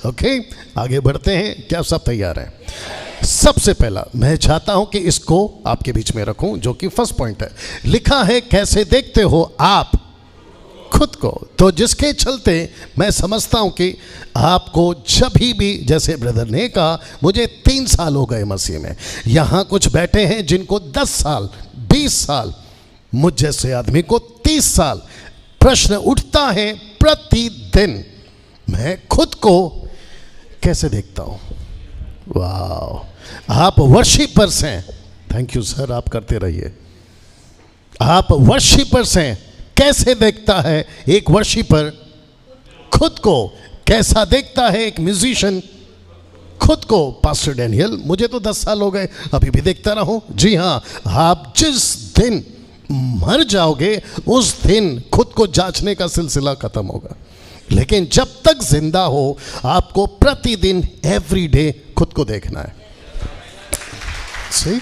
Okay, आगे बढ़ते हैं। क्या सब तैयार हैं? सबसे पहला मैं चाहता हूं कि इसको आपके बीच में रखूं, जो कि फर्स्ट पॉइंट है। लिखा है, कैसे देखते हो आप खुद को। तो जिसके चलते मैं समझता हूं कि आपको जब भी, जैसे ब्रदर ने कहा, मुझे 3 साल हो गए मसीह में। यहां कुछ बैठे हैं जिनको 10 साल, 20 साल, मुझ जैसे आदमी को 30 साल। प्रश्न उठता है प्रतिदिन, मैं खुद को कैसे देखता हूं? वाह, आप वर्शिपर्स हैं। थैंक यू सर, आप करते रहिए। आप वर्शिपर्स हैं। कैसे देखता है एक वर्शिपर खुद को? कैसा देखता है एक म्यूजिशियन खुद को? पास्टर डैनियल, मुझे तो 10 साल हो गए, अभी भी देखता रहूं। जी हां, आप जिस दिन मर जाओगे उस दिन खुद को जांचने का सिलसिला खत्म होगा। लेकिन जब तक जिंदा हो आपको प्रतिदिन, एवरीडे खुद को देखना है। सही?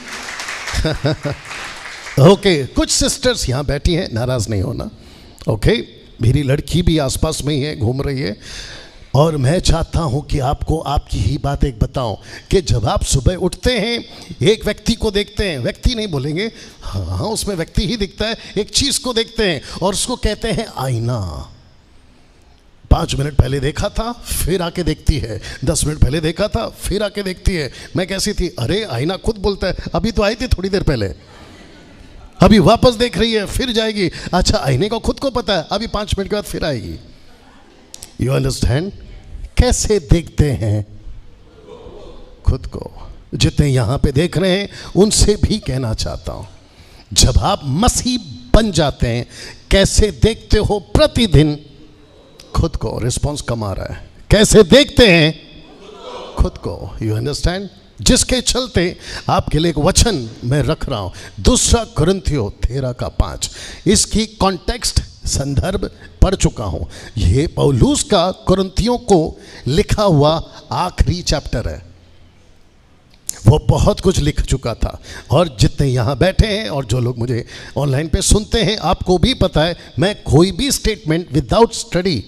ओके, कुछ सिस्टर्स यहां बैठी हैं, नाराज नहीं होना। ओके, मेरी लड़की भी आसपास में ही है, घूम रही है। और मैं चाहता हूं कि आपको आपकी ही बात एक बताऊं कि जब आप सुबह उठते हैं, एक व्यक्ति को देखते हैं, व्यक्ति नहीं बोलेंगे, हाँ उसमें व्यक्ति ही दिखता है, एक चीज को देखते हैं और उसको कहते हैं आईना। 5 मिनट पहले देखा था, फिर आके देखती है। 10 मिनट पहले देखा था, फिर आके देखती है, मैं कैसी थी? अरे आईना खुद बोलता है, अभी तो आई थी थोड़ी देर पहले, अभी वापस देख रही है, फिर जाएगी। अच्छा, आईने को खुद को पता है, अभी 5 मिनट के बाद फिर आएगी। You understand? कैसे देखते हैं खुद को? जितने यहां पे देख रहे हैं उनसे भी कहना चाहता हूं, जब आप मसीह बन जाते हैं, कैसे देखते हो प्रतिदिन खुद को? रिस्पॉन्स कम आ रहा है। कैसे देखते हैं खुद को? You understand? जिसके चलते आपके लिए एक वचन मैं रख रहा हूं, 2 कुरिन्थियों 13:5। इसकी कॉन्टेक्स्ट, संदर्भ पढ़ चुका हूं। यह पौलुस का कुरिन्थियों को लिखा हुआ आखिरी चैप्टर है। वो बहुत कुछ लिख चुका था। और जितने यहाँ बैठे हैं और जो लोग मुझे ऑनलाइन पे सुनते हैं, आपको भी पता है, मैं कोई भी स्टेटमेंट विदाउट स्टडी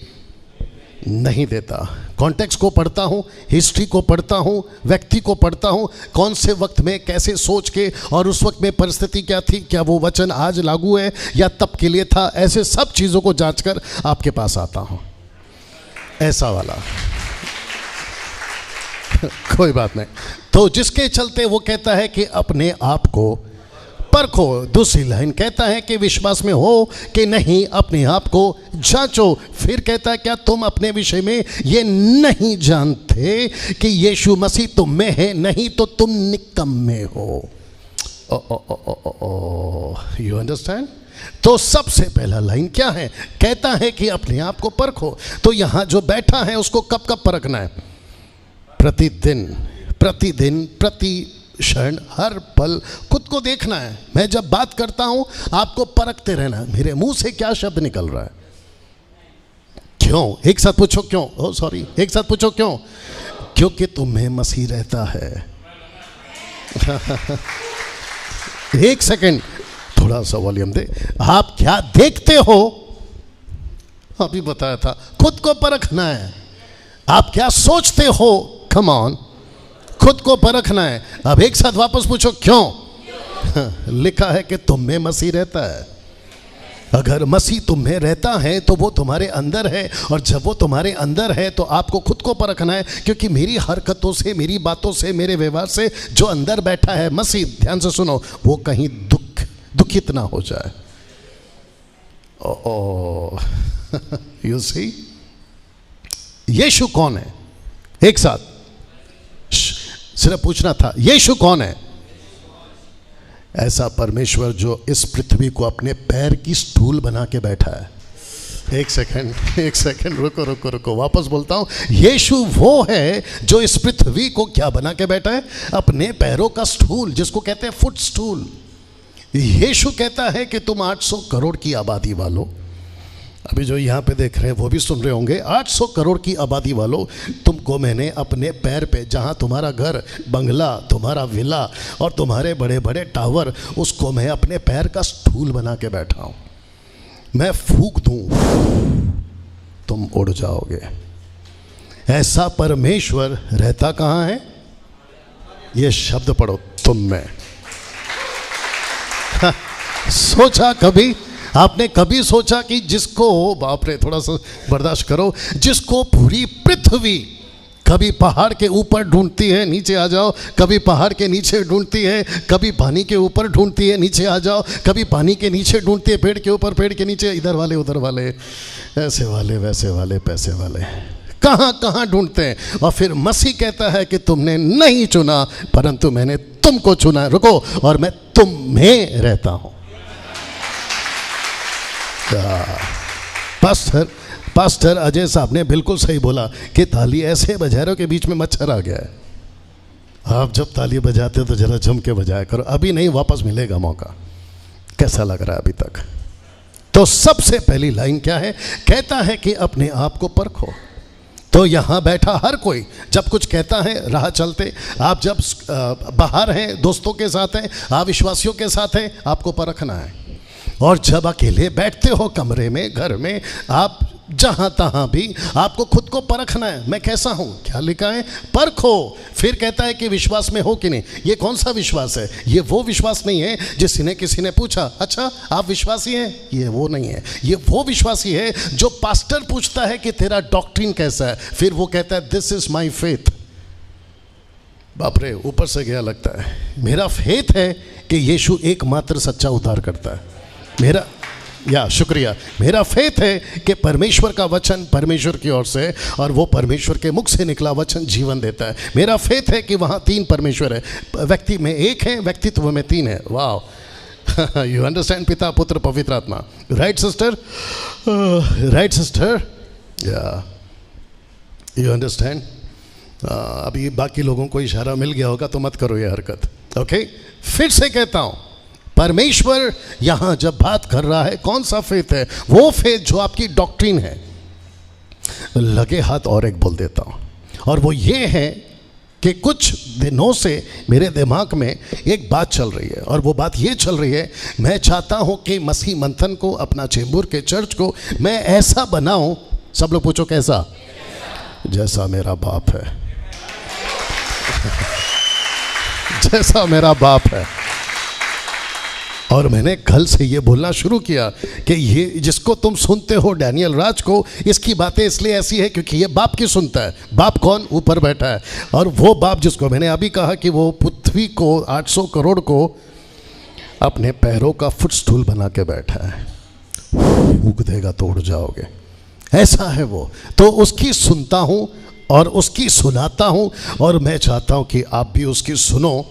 नहीं देता। कॉन्टेक्स्ट को पढ़ता हूँ, हिस्ट्री को पढ़ता हूँ, व्यक्ति को पढ़ता हूँ, कौन से वक्त में कैसे सोच के, और उस वक्त में परिस्थिति क्या थी, क्या वो वचन आज लागू है या तब के लिए था, ऐसे सब चीज़ों को जांचकर आपके पास आता हूँ। ऐसा वाला कोई बात नहीं। तो जिसके चलते वो कहता है कि अपने आप को परखो। दूसरी लाइन कहता है कि विश्वास में हो कि नहीं, अपने आप को जांचो। फिर कहता है, क्या तुम अपने विषय में ये नहीं जानते कि यीशु मसीह तुम में है? नहीं तो तुम निकम्मे हो। You understand? तो सबसे पहला लाइन क्या है? कहता है कि अपने आप को परखो। तो यहां जो बैठा है उसको कब कब परखना है? प्रतिदिन, प्रतिदिन, प्रति क्षण, हर पल खुद को देखना है। मैं जब बात करता हूं आपको परखते रहना, मेरे मुंह से क्या शब्द निकल रहा है, क्यों? एक साथ पूछो क्यों। ओह सॉरी, एक साथ पूछो क्यों? क्योंकि तुम्हें मसीह रहता है। एक सेकंड, थोड़ा सा वॉल्यूम दे। आप क्या देखते हो? अभी बताया था, खुद को परखना है। आप क्या सोचते हो? कम ऑन, खुद को परखना है। अब एक साथ वापस पूछो क्यों? लिखा है कि तुम में मसीह रहता है। अगर मसीह तुम में रहता है तो वो तुम्हारे अंदर है, और जब वो तुम्हारे अंदर है तो आपको खुद को परखना है। क्योंकि मेरी हरकतों से, मेरी बातों से, मेरे व्यवहार से जो अंदर बैठा है मसीह, ध्यान से सुनो, वो कहीं दुखित ना हो जाए। यू सी, यीशु कौन है? एक साथ सिर्फ पूछना था, यीशु कौन है? ऐसा परमेश्वर जो इस पृथ्वी को अपने पैर की स्टूल बना के बैठा है। एक सेकंड, रुको, वापस बोलता हूं। यीशु वो है जो इस पृथ्वी को क्या बना के बैठा है? अपने पैरों का स्टूल, जिसको कहते हैं फुट स्टूल। यीशु कहता है कि तुम 800 करोड़ की आबादी वालों, अभी जो यहाँ पे देख रहे हैं वो भी सुन रहे होंगे, 800 करोड़ की आबादी वालों, तुमको मैंने अपने पैर पे, जहाँ तुम्हारा घर, बंगला, तुम्हारा विला और तुम्हारे बड़े बड़े टावर, उसको मैं अपने पैर का स्टूल बना के बैठा हूँ। मैं फूंक दूँ तुम उड़ जाओगे। ऐसा परमेश्वर रहता कहाँ है? ये शब्द पढ़ो, तुम में। सोचा कभी, आपने कभी सोचा कि जिसको, बाप रे थोड़ा सा बर्दाश्त करो, जिसको पूरी पृथ्वी कभी पहाड़ के ऊपर ढूंढती है, नीचे आ जाओ, कभी पहाड़ के नीचे ढूंढती है, कभी पानी के ऊपर ढूंढती है, नीचे आ जाओ, कभी पानी के नीचे ढूंढती है, पेड़ के ऊपर, पेड़ के नीचे, इधर वाले उधर वाले, ऐसे वाले वैसे वाले पैसे वाले, कहाँ कहाँ ढूंढते हैं। और फिर मसीह कहता है कि तुमने नहीं चुना परंतु मैंने तुमको चुना, रुको, और मैं तुम में रहता हूं। पास्टर अजय साहब ने बिल्कुल सही बोला कि ताली ऐसे बजा रहे हो के बीच में मच्छर आ गया है। आप जब ताली बजाते हो तो जरा जम के बजाया करो, अभी नहीं, वापस मिलेगा मौका। कैसा लग रहा है अभी तक? तो सबसे पहली लाइन क्या है? कहता है कि अपने आप को परखो। तो यहाँ बैठा हर कोई जब कुछ कहता है, राह चलते, आप जब बाहर हैं, दोस्तों के साथ हैं, आप विश्वासियों के साथ हैं, आपको परखना है। और जब अकेले बैठते हो कमरे में, घर में, आप जहाँ तहाँ भी आपको खुद को परखना है, मैं कैसा हूँ। क्या लिखा है? परखो। फिर कहता है कि विश्वास में हो कि नहीं। ये कौन सा विश्वास है? ये वो विश्वास नहीं है जिसने किसी ने पूछा, अच्छा आप विश्वासी हैं, ये वो नहीं है। ये वो विश्वासी है जो पास्टर पूछता है कि तेरा डॉक्ट्रिन कैसा है, फिर वो कहता है दिस इज माई फेथ। बाप रे, ऊपर से गया लगता है। मेरा फेथ है कि यीशु एकमात्र सच्चा उद्धार करता है। शुक्रिया। मेरा फेथ है कि परमेश्वर का वचन परमेश्वर की ओर से, और वो परमेश्वर के मुख से निकला वचन जीवन देता है। मेरा फेथ है कि वहाँ तीन परमेश्वर है, व्यक्ति में एक है, व्यक्तित्व में तीन है। वाह, यू अंडरस्टैंड? पिता, पुत्र, पवित्र आत्मा। Right sister? Right sister? या यू अंडरस्टैंड? अभी बाकी लोगों को इशारा मिल गया होगा तो मत करो ये हरकत। ओके, फिर से कहता हूँ, परमेश्वर यहां जब बात कर रहा है, कौन सा फेथ है? वो फेथ जो आपकी डॉक्ट्रिन है। लगे हाथ और एक बोल देता हूं, और वो ये है कि कुछ दिनों से मेरे दिमाग में एक बात चल रही है, और वो बात ये चल रही है, मैं चाहता हूं कि मसीह मंथन को, अपना चेंबूर के चर्च को मैं ऐसा बनाऊं। सब लोग पूछो कैसा? जैसा मेरा बाप है। जैसा मेरा बाप है। और मैंने कल से ये बोलना शुरू किया कि ये जिसको तुम सुनते हो, डैनियल राज को, इसकी बातें इसलिए ऐसी है क्योंकि ये बाप की सुनता है। बाप कौन? ऊपर बैठा है। और वो बाप जिसको मैंने अभी कहा कि वो पृथ्वी को, 800 करोड़ को अपने पैरों का फुटस्टूल बना के बैठा है। फूंक देगा तो उड़ जाओगे, ऐसा है वो। तो उसकी सुनता हूँ और उसकी सुनाता हूँ, और मैं चाहता हूँ कि आप भी उसकी सुनो।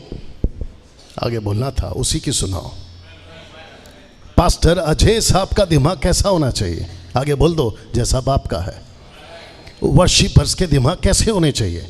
आगे बोलना था, उसी की सुनाओ। पास्टर अजय साहब का दिमाग कैसा होना चाहिए? आगे बोल दो, जैसा बाप का है। वर्शिपर्स के दिमाग कैसे होने चाहिए?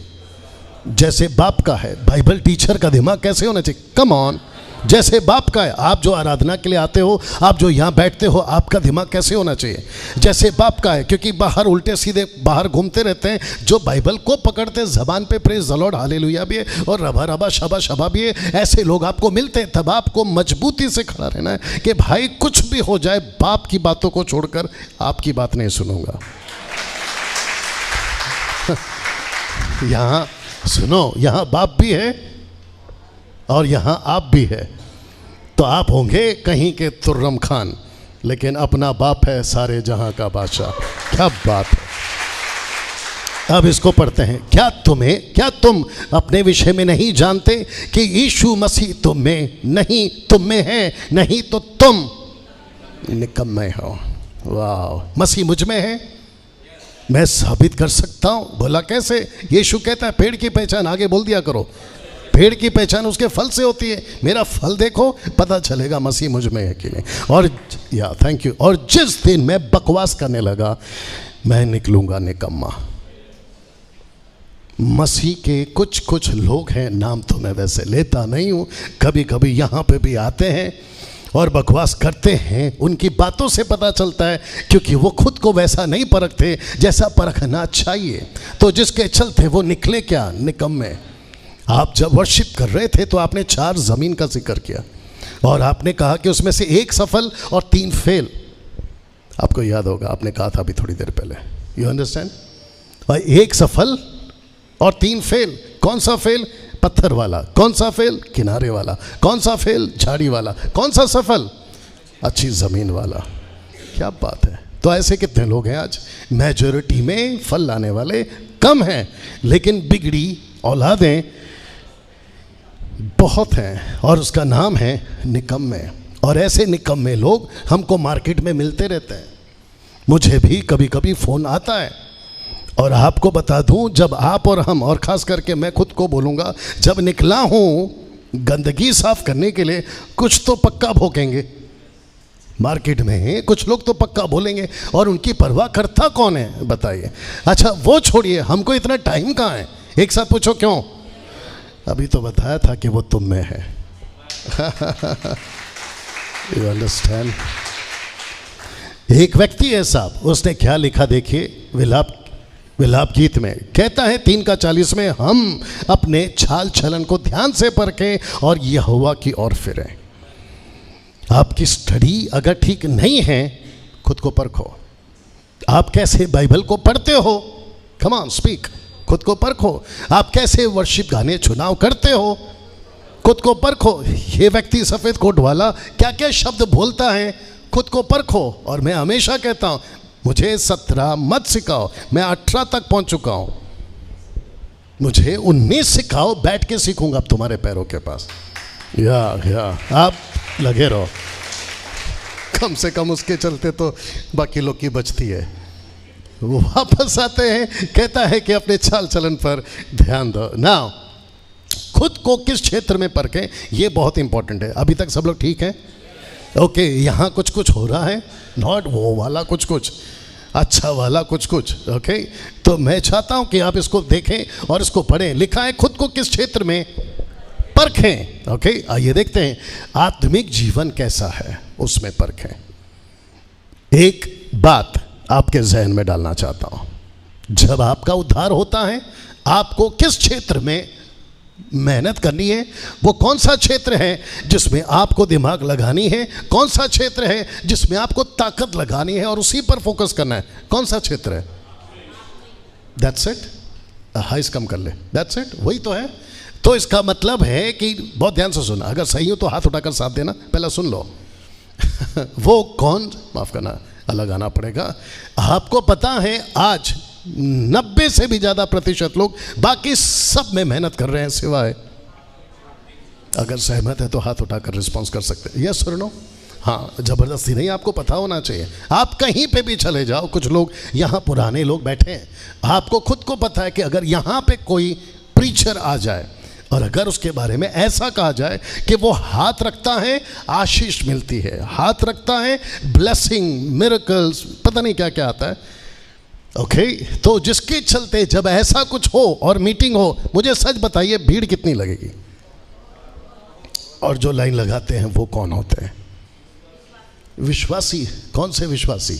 जैसे बाप का है। बाइबल टीचर का दिमाग कैसे होना चाहिए? कम ऑन, जैसे बाप का है। आप जो आराधना के लिए आते हो, आप जो यहाँ बैठते हो, आपका दिमाग कैसे होना चाहिए? जैसे बाप का है। क्योंकि बाहर उल्टे सीधे बाहर घूमते रहते हैं, जो बाइबल को पकड़ते हैं, जबान पे प्रेज द लॉर्ड, हालेलुया भी है, और रबा रबा शबा शबा भी है। ऐसे लोग आपको मिलते हैं। तब आपको मजबूती से खड़ा रहना है कि भाई कुछ भी हो जाए, बाप की बातों को छोड़कर आपकी बात नहीं सुनूंगा। यहाँ सुनो, यहाँ बाप भी है और यहाँ आप भी है। तो आप होंगे कहीं के तुर्रम खान, लेकिन अपना बाप है सारे जहां का बादशाह। क्या बात है। अब इसको पढ़ते हैं। क्या तुम अपने विषय में नहीं जानते कि यीशु मसीह तुम में नहीं, तुम में है, नहीं तो तुम निकम्मे हो। वाह, मसीह मुझ में है, मैं साबित कर सकता हूं। बोला कैसे? यीशु कहता है पेड़ की पहचान, आगे बोल दिया करो, पेड़ की पहचान उसके फल से होती है। मेरा फल देखो, पता चलेगा मसीह मुझ में है कि नहीं। और थैंक यू। और जिस दिन मैं बकवास करने लगा, मैं निकलूंगा निकम्मा। मसीह के कुछ कुछ लोग हैं, नाम तो मैं वैसे लेता नहीं हूं, कभी कभी यहां पे भी आते हैं और बकवास करते हैं। उनकी बातों से पता चलता है, क्योंकि वो खुद को वैसा नहीं परखते जैसा परखना चाहिए। तो जिसके चलते वो निकले क्या? निकम्मे। आप जब वर्शिप कर रहे थे तो आपने 4 जमीन का जिक्र किया, और आपने कहा कि उसमें से 1 सफल और 3 फेल। आपको याद होगा, आपने कहा था अभी थोड़ी देर पहले। You understand? और एक सफल और 3 फेल। कौन सा फेल? पत्थर वाला। कौन सा फेल? किनारे वाला। कौन सा फेल? झाड़ी वाला। कौन सा सफल? अच्छी ज़मीन वाला। क्या बात है। तो ऐसे कितने लोग हैं आज? मेजॉरिटी में फल लाने वाले कम हैं, लेकिन बिगड़ी औलादें बहुत हैं, और उसका नाम है निकम्मे। और ऐसे निकम्मे लोग हमको मार्केट में मिलते रहते हैं। मुझे भी कभी कभी फ़ोन आता है, और आपको बता दूं, जब आप और हम, और ख़ास करके मैं खुद को बोलूँगा, जब निकला हूँ गंदगी साफ करने के लिए, कुछ तो पक्का भोंकेंगे मार्केट में, कुछ लोग तो पक्का बोलेंगे। और उनकी परवाह करता कौन है बताइए? अच्छा वो छोड़िए, हमको इतना टाइम कहाँ है? एक साथ पूछो क्यों? अभी तो बताया था कि वो तुम में है। You understand? एक व्यक्ति है साहब, उसने क्या लिखा देखिए विलाप गीत में। कहता है 3:40 में, हम अपने छाल छलन को ध्यान से परखें और यहोवा की ओर फिरें। आपकी स्टडी अगर ठीक नहीं है, खुद को परखो। आप कैसे बाइबल को पढ़ते हो? Come on speak. खुद को परखो। आप कैसे वर्शिप गाने चुनाव करते हो? खुद को परखो। ये व्यक्ति सफ़ेद कोट वाला क्या क्या शब्द बोलता है? खुद को परखो। और मैं हमेशा कहता हूँ, मुझे 17 मत सिखाओ, मैं 18 तक पहुँच चुका हूँ। मुझे 19 सिखाओ, बैठ के सीखूंगा अब तुम्हारे पैरों के पास। या आप लगे रहो, कम से कम उसके चलते तो बाकी लोग की बचती है। वो वापस आते हैं, कहता है कि अपने चाल चलन पर ध्यान दो। नाउ खुद को किस क्षेत्र में परखें, ये बहुत इंपॉर्टेंट है। अभी तक सब लोग ठीक हैं? ओके, यहाँ कुछ कुछ हो रहा है, नॉट वो वाला कुछ कुछ, अच्छा वाला कुछ कुछ। ओके, तो मैं चाहता हूँ कि आप इसको देखें और इसको पढ़ें। लिखा है खुद को किस क्षेत्र में परखें। ओके, आइए देखते हैं आत्मिक जीवन कैसा है, उसमें परखें। एक बात आपके जहन में डालना चाहता हूं, जब आपका उद्धार होता है, आपको किस क्षेत्र में मेहनत करनी है? वो कौन सा क्षेत्र है जिसमें आपको दिमाग लगानी है? कौन सा क्षेत्र है जिसमें आपको ताकत लगानी है और उसी पर फोकस करना है? कौन सा क्षेत्र है? That's it. हाइस कम कर ले, दैट्स इट, वही तो है। तो इसका मतलब है कि बहुत ध्यान से सुना, अगर सही हो तो हाथ उठाकर साथ देना, पहला सुन लो। वो कौन, माफ करना, अलग आना पड़ेगा। आपको पता है आज 90 से भी ज़्यादा प्रतिशत लोग बाकी सब में मेहनत कर रहे हैं, सिवाय, अगर सहमत है तो हाथ उठाकर रिस्पॉन्स कर सकते हैं, यस और नो। हाँ, ज़बरदस्ती नहीं, आपको पता होना चाहिए। आप कहीं पे भी चले जाओ, कुछ लोग यहाँ पुराने लोग बैठे हैं, आपको खुद को पता है कि अगर यहाँ पे कोई प्रीचर आ जाए और अगर उसके बारे में ऐसा कहा जाए कि वो हाथ रखता है आशीष मिलती है, हाथ रखता है ब्लेसिंग, मिरेकल्स, पता नहीं क्या क्या आता है। ओके, तो जिसके चलते जब ऐसा कुछ हो और मीटिंग हो, मुझे सच बताइए भीड़ कितनी लगेगी? और जो लाइन लगाते हैं वो कौन होते हैं? विश्वासी। कौन से विश्वासी?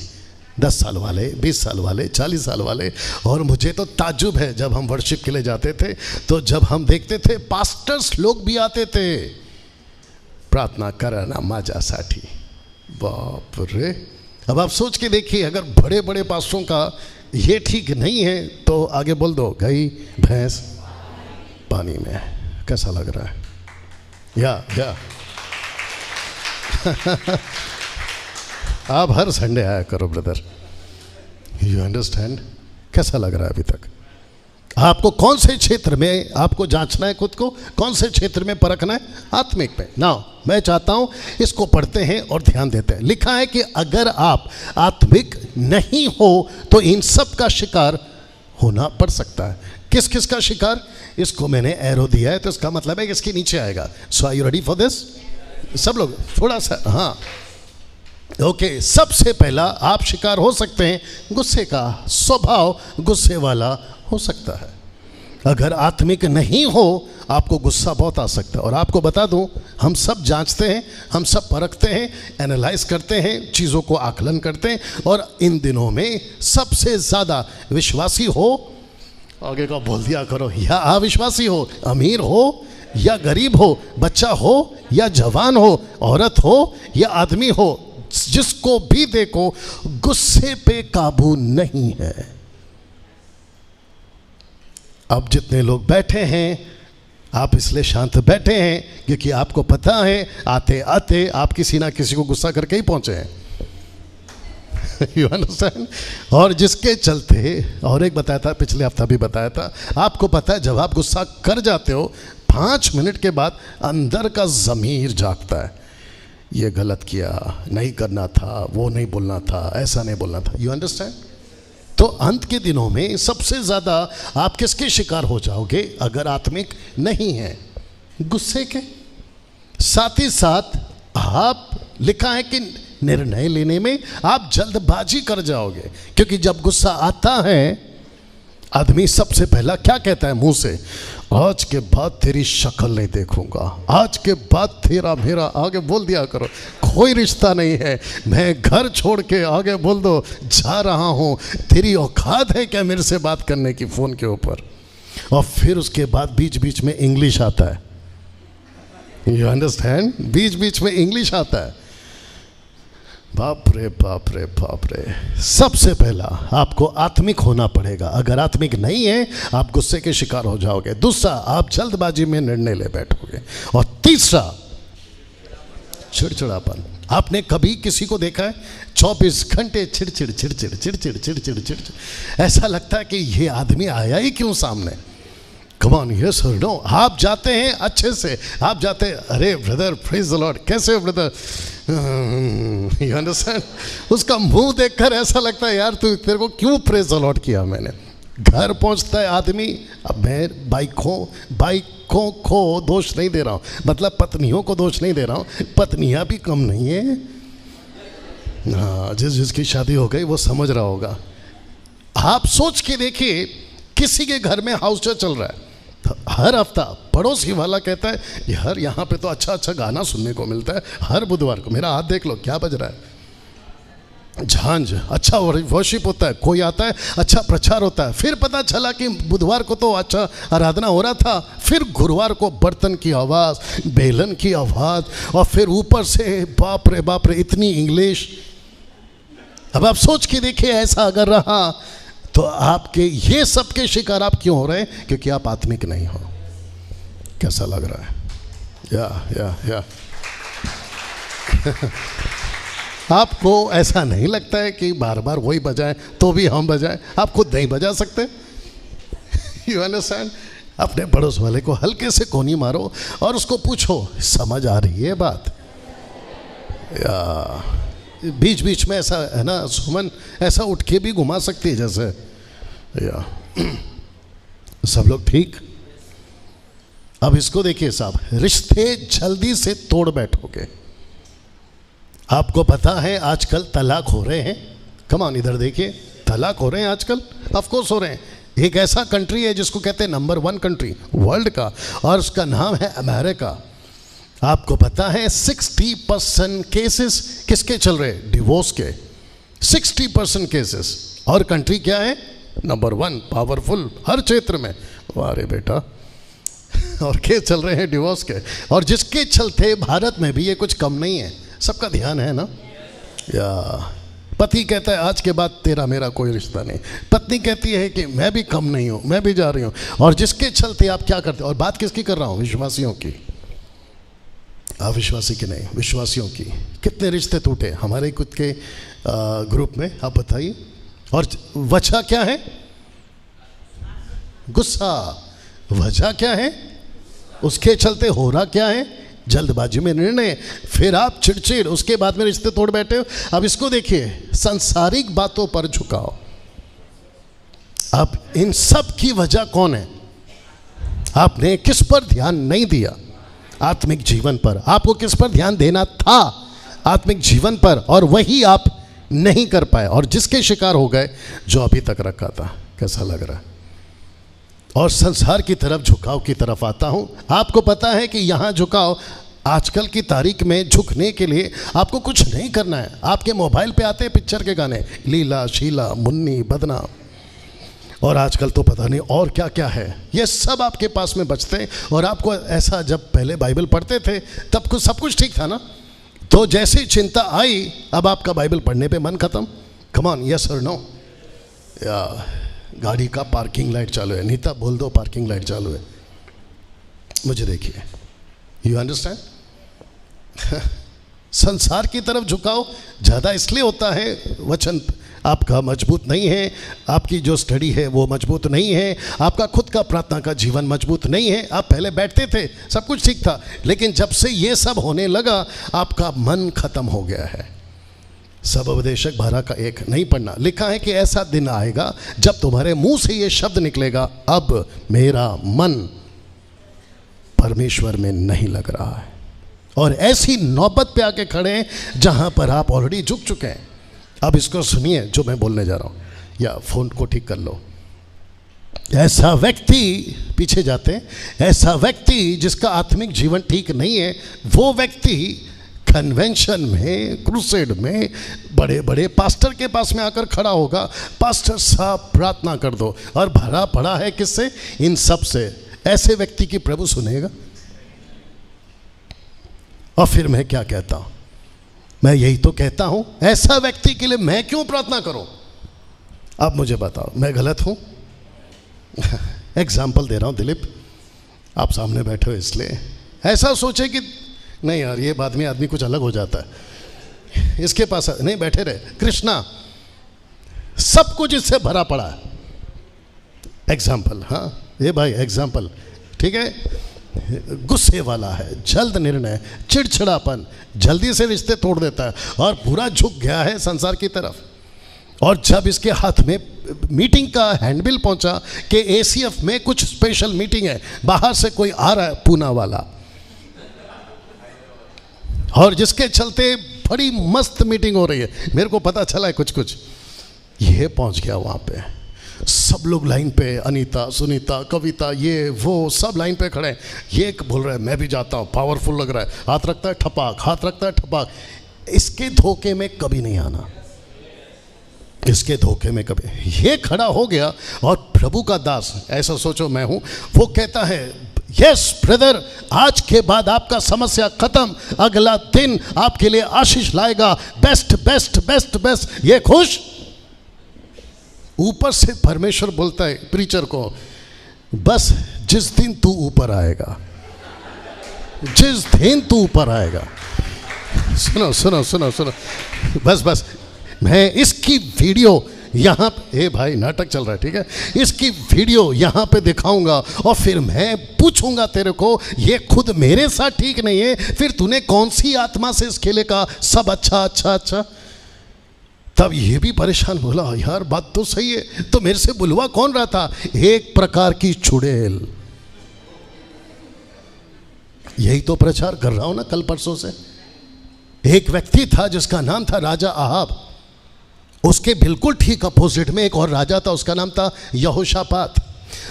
10 साल वाले, 20 साल वाले, 40 साल वाले। और मुझे तो ताज्जुब है, जब हम वर्शिप के लिए जाते थे तो जब हम देखते थे पास्टर्स लोग भी आते थे प्रार्थना करना माझ्यासाठी। बाप रे। अब आप सोच के देखिए, अगर बड़े बड़े पास्टरों का ये ठीक नहीं है तो आगे बोल दो, गई भैंस पानी में। कैसा लग रहा है? या आप हर संडे आया करो ब्रदर, यू अंडरस्टैंड? कैसा लग रहा है अभी तक? आपको कौन से क्षेत्र में आपको जांचना है खुद को, कौन से क्षेत्र में परखना है? आत्मिक पे। नाउ मैं चाहता हूं इसको पढ़ते हैं और ध्यान देते हैं। लिखा है कि अगर आप आत्मिक नहीं हो तो इन सब का शिकार होना पड़ सकता है। किस किस का शिकार? इसको मैंने एरो दिया है तो इसका मतलब है कि इसके नीचे आएगा। So are you ready for this? सब लोग थोड़ा सा, हाँ ओके। सबसे पहला आप शिकार हो सकते हैं गुस्से का। स्वभाव गुस्से वाला हो सकता है। अगर आत्मिक नहीं हो, आपको गुस्सा बहुत आ सकता है। और आपको बता दूं, हम सब जांचते हैं, हम सब परखते हैं, एनालाइज करते हैं, चीज़ों को आकलन करते हैं। और इन दिनों में सबसे ज़्यादा विश्वासी हो, आगे का बोल दिया करो, या अविश्वासी हो, अमीर हो या गरीब हो, बच्चा हो या जवान हो, औरत हो या आदमी हो, जिसको भी देखो गुस्से पे काबू नहीं है। अब जितने लोग बैठे हैं, आप इसलिए शांत बैठे हैं क्योंकि आपको पता है आते आते आप किसी ना किसी को गुस्सा करके ही पहुंचे हैं। You understand? और जिसके चलते, और एक बताया था, पिछले हफ्ता भी बताया था, आपको पता है जब आप गुस्सा कर जाते हो 5 मिनट के बाद अंदर का ज़मीर जागता है, ये गलत किया, नहीं करना था, वो नहीं बोलना था, ऐसा नहीं बोलना था। You understand? तो अंत के दिनों में सबसे ज़्यादा आप किसके शिकार हो जाओगे अगर आत्मिक नहीं है? गुस्से के। साथ ही साथ आप, लिखा है कि निर्णय लेने में आप जल्दबाजी कर जाओगे, क्योंकि जब गुस्सा आता है आदमी सबसे पहला क्या कहता है मुंह से? आज के बाद तेरी शक्ल नहीं देखूंगा, आज के बाद तेरा मेरा, आगे बोल दिया करो, कोई रिश्ता नहीं है, मैं घर छोड़ के, आगे बोल दो, जा रहा हूं, तेरी औकात है क्या मेरे से बात करने की फ़ोन के ऊपर? और फिर उसके बाद बीच बीच में इंग्लिश आता है। You understand? बीच बीच में इंग्लिश आता है। बाप रे बाप रे बाप रे। सबसे पहला आपको आत्मिक होना पड़ेगा, अगर आत्मिक नहीं है आप गुस्से के शिकार हो जाओगे। दूसरा, आप जल्दबाजी में निर्णय ले बैठोगे। और तीसरा, चिड़चिड़ापन। आपने कभी किसी को देखा है 24 घंटे चिड़चिड़ चिड़चिड़ चिड़चिड़ चिड़चिड़ चिड़चिड़, ऐसा लगता है कि ये आदमी आया ही क्यों सामने? कम ऑन, यस और नो। आप जाते हैं अच्छे से, आप जाते हैं, अरे ब्रदर प्रेज द लॉर्ड, कैसे हो ब्रदर? You understand? उसका मुंह देखकर ऐसा लगता है यार तू, तेरे को क्यों प्रेज द लॉर्ड किया मैंने? घर पहुंचता है आदमी, अब मैं बाइकों को दोष नहीं दे रहा हूँ, मतलब पत्नियों को दोष नहीं दे रहा हूँ, पत्नियाँ भी कम नहीं है। हाँ, जिसकी शादी हो गई वो समझ रहा होगा। आप सोच के देखिए, किसी के घर में हाउस चर्च चल रहा है, हर हफ्ता पड़ोसी वाला कहता है यार यहाँ पे तो अच्छा अच्छा गाना सुनने को मिलता है, हर बुधवार को मेरा हाथ देख लो क्या बज रहा है, झांझ, अच्छा वर्शिप होता है, कोई आता है, अच्छा प्रचार होता है। फिर पता चला कि बुधवार को तो अच्छा आराधना हो रहा था, फिर गुरुवार को बर्तन की आवाज़, बेलन की आवाज़, और फिर ऊपर से बाप रे इतनी इंग्लिश। अब आप सोच के देखिए, ऐसा अगर रहा तो आपके ये सब के शिकार आप क्यों हो रहे हैं? क्योंकि आप आत्मिक नहीं हो। कैसा लग रहा है? या आपको ऐसा नहीं लगता है कि बार बार वही बजाएं तो भी हम बजाएं? आप खुद नहीं बजा सकते? You understand? अपने पड़ोस वाले को हल्के से कोनी मारो और उसको पूछो, समझ आ रही है बात? या बीच बीच में ऐसा है ना, सुमन ऐसा उठ के भी घुमा सकती है जैसे, या सब लोग ठीक? अब इसको देखिए साहब, रिश्ते जल्दी से तोड़ बैठोगे। आपको पता है आजकल तलाक हो रहे हैं। कम ऑन, इधर देखिए, तलाक हो रहे हैं आजकल, ऑफ कोर्स हो रहे हैं। एक ऐसा कंट्री है जिसको कहते हैं नंबर 1 कंट्री वर्ल्ड का, और उसका नाम है अमेरिका। आपको पता है 60% केसेस किसके चल रहे हैं? डिवोर्स के। 60% केसेस। और कंट्री क्या है? नंबर 1, पावरफुल हर क्षेत्र में। वाह रे बेटा। और केस चल रहे हैं डिवोर्स के, और जिसके चलते भारत में भी ये कुछ कम नहीं है। सबका ध्यान है ना? या पति कहता है आज के बाद तेरा मेरा कोई रिश्ता नहीं, पत्नी कहती है कि मैं भी कम नहीं हूँ, मैं भी जा रही हूँ। और जिसके चलते आप क्या करते? और बात किसकी कर रहा हूँ? विश्वासियों की। अविश्वासी की नहीं, विश्वासियों की। कितने रिश्ते टूटे हमारे खुद के ग्रुप में, आप बताइए। और वजह क्या है? गुस्सा। वजह क्या है? उसके चलते हो रहा क्या है? जल्दबाजी में निर्णय, फिर आप चिड़चिड़, उसके बाद में रिश्ते तोड़ बैठे हो। अब इसको देखिए, सांसारिक बातों पर झुकाओ। अब इन सब की वजह कौन है? आपने किस पर ध्यान नहीं दिया? आत्मिक जीवन पर। आपको किस पर ध्यान देना था? आत्मिक जीवन पर, और वही आप नहीं कर पाए, और जिसके शिकार हो गए जो अभी तक रखा था। कैसा लग रहा है? और संसार की तरफ, झुकाव की तरफ आता हूं। आपको पता है कि यहां झुकाव, आजकल की तारीख में झुकने के लिए आपको कुछ नहीं करना है। आपके मोबाइल पे आते हैं पिक्चर के गाने, लीला शीला मुन्नी बदनाम, और आजकल तो पता नहीं और क्या क्या है, ये सब आपके पास में बचते हैं। और आपको ऐसा, जब पहले बाइबल पढ़ते थे तब कुछ सब कुछ ठीक था ना, तो जैसे चिंता आई अब आपका बाइबल पढ़ने पे मन खत्म। कम ऑन, यस और नो? या गाड़ी का पार्किंग लाइट चालू है, नीता बोल दो पार्किंग लाइट चालू है, मुझे देखिए, यू अंडरस्टैंड। संसार की तरफ झुकाव ज़्यादा इसलिए होता है, वचन आपका मजबूत नहीं है, आपकी जो स्टडी है वो मजबूत नहीं है, आपका खुद का प्रार्थना का जीवन मजबूत नहीं है। आप पहले बैठते थे, सब कुछ ठीक था, लेकिन जब से ये सब होने लगा आपका मन खत्म हो गया है। सब उपदेशक 12 का 1 नहीं पढ़ना, लिखा है कि ऐसा दिन आएगा जब तुम्हारे मुंह से ये शब्द निकलेगा, अब मेरा मन परमेश्वर में नहीं लग रहा है। और ऐसी नौबत पे आके खड़े हैं जहां पर आप ऑलरेडी झुक चुके हैं। अब इसको सुनिए जो मैं बोलने जा रहा हूं, या फोन को ठीक कर लो। ऐसा व्यक्ति, पीछे जाते हैं, ऐसा व्यक्ति जिसका आत्मिक जीवन ठीक नहीं है, वो व्यक्ति कन्वेंशन में, क्रूसेड में बड़े बड़े पास्टर के पास में आकर खड़ा होगा, पास्टर साहब प्रार्थना कर दो, और भरा पड़ा है किससे? इन सब से। ऐसे व्यक्ति की प्रभु सुनेगा? और फिर मैं क्या कहता हूं? मैं यही तो कहता हूं, ऐसा व्यक्ति के लिए मैं क्यों प्रार्थना करूं? अब मुझे बताओ, मैं गलत हूं? एग्जाम्पल दे रहा हूं दिलीप, आप सामने बैठे हो इसलिए। ऐसा सोचे कि नहीं यार ये बाद में आदमी कुछ अलग हो जाता है, इसके पास नहीं बैठे रहे। कृष्णा सब कुछ इससे भरा पड़ा है। एग्जाम्पल, हाँ ये भाई एग्जाम्पल, ठीक है। गुस्से वाला है, जल्द निर्णय, चिड़चिड़ापन, जल्दी से रिश्ते तोड़ देता है, और पूरा झुक गया है संसार की तरफ। और जब इसके हाथ में मीटिंग का हैंडबिल पहुंचा कि एसीएफ में कुछ स्पेशल मीटिंग है, बाहर से कोई आ रहा है पूना वाला, और जिसके चलते बड़ी मस्त मीटिंग हो रही है, मेरे को पता चला है कुछ कुछ, ये पहुंच गया वहां पे। सब लोग लाइन पे, अनीता, सुनीता, कविता, ये वो सब लाइन पे खड़े हैं। ये बोल रहा है मैं भी जाता हूँ, पावरफुल लग रहा है, हाथ रखता है ठपाक, हाथ रखता है ठपाक। इसके धोखे में कभी नहीं आना, इसके धोखे में कभी। ये खड़ा हो गया, और प्रभु का दास, ऐसा सोचो मैं हूँ, वो कहता है यस ब्रदर, आज के बाद आपका समस्या खत्म, अगला दिन आपके लिए आशीष लाएगा, बेस्ट बेस्ट बेस्ट बेस्ट। ये खुश, ऊपर से परमेश्वर बोलता है प्रीचर को, बस जिस दिन तू ऊपर आएगा, जिस दिन तू ऊपर आएगा, सुनो सुनो सुनो सुनो, बस बस मैं इसकी वीडियो यहाँ पे, भाई नाटक चल रहा है ठीक है, इसकी वीडियो यहाँ पे दिखाऊंगा, और फिर मैं पूछूंगा तेरे को, ये खुद मेरे साथ ठीक नहीं है, फिर तूने कौन सी आत्मा से इस खेले का सब अच्छा अच्छा अच्छा। तब ये भी परेशान, बोला यार बात तो सही है, तो मेरे से बुलवा कौन रहा था? एक प्रकार की चुड़ैल। यही तो प्रचार कर रहा हूं ना कल परसों से। एक व्यक्ति था जिसका नाम था राजा आहाब, उसके बिल्कुल ठीक अपोजिट में एक और राजा था, उसका नाम था यहोशापात।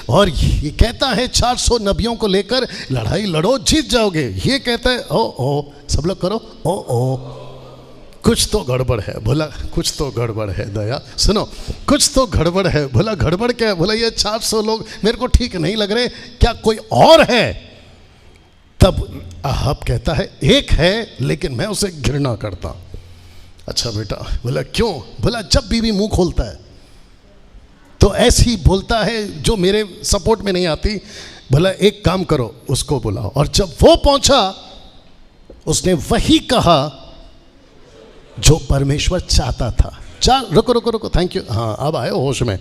और ये कहता है 400 नबियों को लेकर लड़ाई लड़ो, जीत जाओगे। ये कहता है ओ सब लोग करो ओ कुछ तो गड़बड़ है। बोला कुछ तो गड़बड़ है दया, सुनो कुछ तो गड़बड़ है। बोला गड़बड़ क्या है? बोला ये 400 लोग मेरे को ठीक नहीं लग रहे, क्या कोई और है? तब आहाब कहता है एक है, लेकिन मैं उसे घृणा करता। अच्छा बेटा। बोला क्यों? बोला जब बीवी मुंह खोलता है तो ऐसी बोलता है जो मेरे सपोर्ट में नहीं आती। बोला एक काम करो, उसको बुलाओ। और जब वो पहुंचा उसने वही कहा जो परमेश्वर चाहता था। रुको रुको रुको, थैंक यू, हाँ अब आए होश में।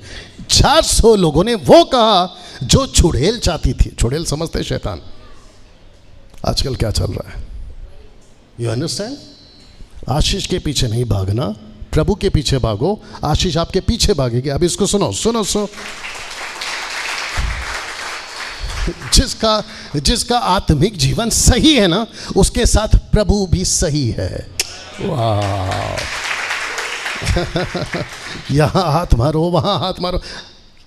400 लोगों ने वो कहा जो चुड़ैल चाहती थी। चुड़ैल समझते शैतान। आजकल क्या चल रहा है, यू अंडरस्टैंड? आशीष के पीछे नहीं भागना, प्रभु के पीछे भागो, आशीष आपके पीछे भागेगी। अब इसको सुनो सुनो सुनो, जिसका आत्मिक जीवन सही है ना, उसके साथ प्रभु भी सही है। वाह यहाँ हाथ मारो, वहाँ हाथ मारो,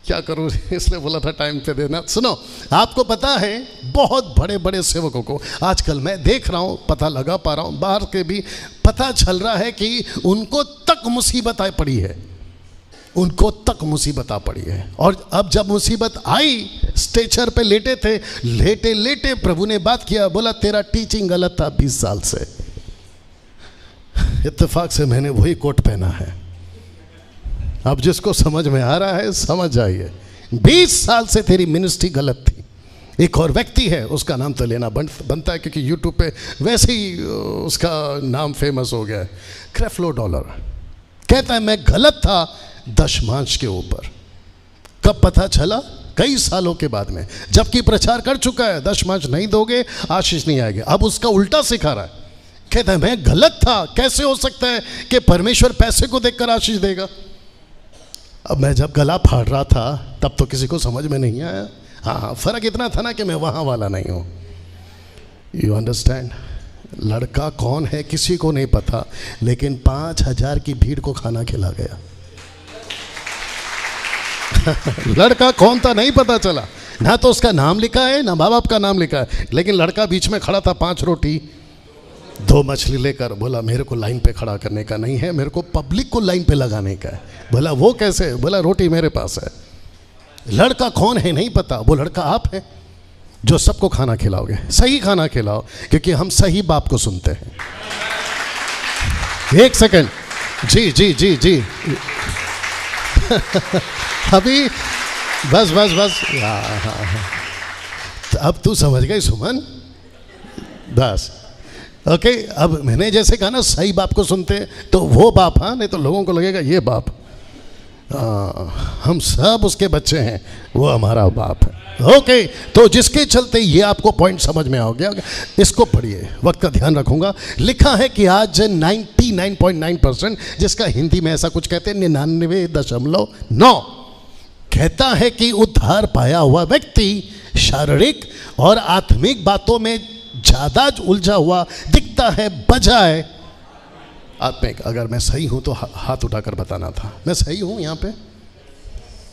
क्या करूँ इसलिए बोला था टाइम पे देना। सुनो, आपको पता है बहुत बड़े बड़े सेवकों को आजकल मैं देख रहा हूँ, पता लगा पा रहा हूँ, बाहर के भी पता चल रहा है कि उनको तक मुसीबत आई पड़ी है, उनको तक मुसीबत आ पड़ी है। और अब जब मुसीबत आई, स्टेचर पे लेटे थे, लेटे लेटे प्रभु ने बात किया, बोला तेरा टीचिंग गलत था 20 साल से। इत्तेफाक से मैंने वही कोट पहना है, अब जिसको समझ में आ रहा है समझ जाइए। 20 साल से तेरी मिनिस्ट्री गलत थी। एक और व्यक्ति है, उसका नाम तो लेना बनता है क्योंकि यूट्यूब पे वैसे ही उसका नाम फेमस हो गया है, क्रेफ्लो डॉलर। कहता है मैं गलत था दशमांश के ऊपर। कब पता चला? कई सालों के बाद में, जबकि प्रचार कर चुका है दशमांश नहीं दोगे आशीष नहीं आएगी। अब उसका उल्टा सिखा रहा है, कहता है मैं गलत था, कैसे हो सकता है कि परमेश्वर पैसे को देखकर आशीष देगा। अब मैं जब गला फाड़ रहा था तब तो किसी को समझ में नहीं आया। हाँ, फर्क इतना था ना कि मैं वहाँ वाला नहीं हूँ। You understand? लड़का कौन है किसी को नहीं पता, लेकिन 5000 की भीड़ को खाना खिला गया। लड़का कौन था नहीं पता चला, ना तो उसका नाम लिखा है ना माँ बाप का नाम लिखा है, लेकिन लड़का बीच में खड़ा था 5 रोटी 2 मछली लेकर। बोला मेरे को लाइन पे खड़ा करने का नहीं है, मेरे को पब्लिक को लाइन पे लगाने का है। बोला वो कैसे? बोला रोटी मेरे पास है। लड़का कौन है नहीं पता, वो लड़का आप है जो सबको खाना खिलाओगे। सही खाना खिलाओ, क्योंकि हम सही बाप को सुनते हैं। 1 सेकंड, जी जी जी जी अभी बस बस बस, तो अब तू समझ गई सुमन, बस ओके। अब मैंने जैसे कहा ना सही बाप को सुनते हैं, तो वो बाप, हाँ, नहीं तो लोगों को लगेगा ये बाप, हम सब उसके बच्चे हैं, वो हमारा बाप है। ओके, तो जिसके चलते ये आपको पॉइंट समझ में आ गया, इसको पढ़िए, वक्त का ध्यान रखूंगा। लिखा है कि आज 99.9%, जिसका हिंदी में ऐसा कुछ कहते हैं 99.9, कहता है कि उद्धार पाया हुआ व्यक्ति शारीरिक और आत्मिक बातों में ज़्यादा उलझा हुआ दिखता है बजाय आत्मिक। अगर मैं सही हूं तो हाथ उठाकर बताना था। मैं सही हूं यहाँ पे?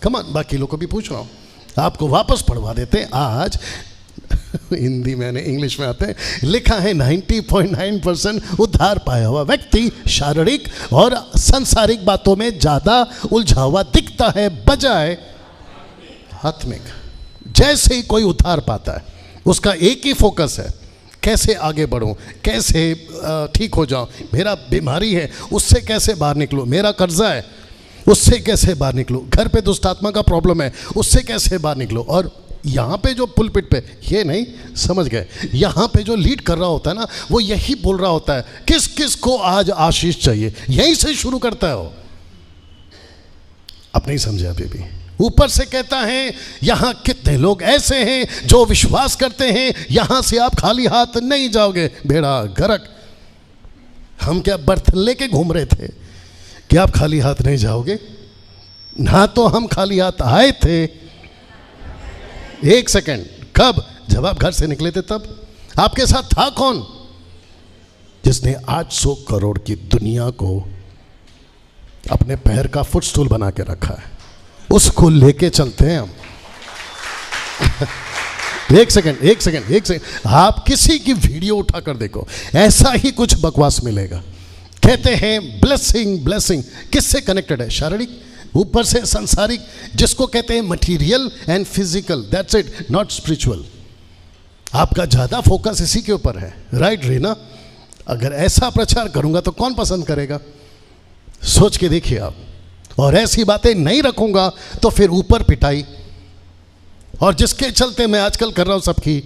कमान, बाकी लोग को भी पूछ रहा हूँ। आपको वापस पढ़वा देते हैं आज हिंदी में, इंग्लिश में आते हैं। लिखा है 90.9% उद्धार पाया हुआ व्यक्ति शारीरिक और सांसारिक बातों में ज़्यादा उलझा हुआ दिखता है बजाय आत्मिक। जैसे ही कोई उद्धार पाता है, उसका एक ही फोकस है, कैसे आगे बढ़ूं, कैसे ठीक हो जाऊं, मेरा बीमारी है उससे कैसे बाहर निकलूं, मेरा कर्जा है उससे कैसे बाहर निकलूं, घर पे दुष्ट आत्मा का प्रॉब्लम है उससे कैसे बाहर निकलूं। और यहाँ पे जो पुलपिट पे, ये नहीं समझ गए, यहाँ पे जो लीड कर रहा होता है ना, वो यही बोल रहा होता है किस किस को आज आशीष चाहिए, यहीं से शुरू करता है वो। अब नहीं समझे अभी भी। ऊपर से कहता है यहां कितने लोग ऐसे हैं जो विश्वास करते हैं यहां से आप खाली हाथ नहीं जाओगे। बेड़ा गर्क, हम क्या बर्तन लेके घूम रहे थे कि आप खाली हाथ नहीं जाओगे? ना तो हम खाली हाथ आए थे। 1 सेकंड, कब? जब आप घर से निकले थे तब। आपके साथ था कौन? जिसने 800 करोड़ की दुनिया को अपने पैर का फुटस्टूल बना के रखा है, उसको लेके चलते हैं हम। 1 सेकंड, आप किसी की वीडियो उठाकर देखो, ऐसा ही कुछ बकवास मिलेगा। कहते हैं ब्लेसिंग किससे कनेक्टेड है? शारीरिक, ऊपर से संसारिक, जिसको कहते हैं material and physical, that's it, not spiritual. आपका ज़्यादा फोकस इसी के ऊपर है, राइट रीना? अगर ऐसा प्रचार करूंगा तो कौन पसंद करेगा? सोच के देखिए आप। और ऐसी बातें नहीं रखूंगा तो फिर ऊपर पिटाई, और जिसके चलते मैं आजकल कर रहा हूं सबकी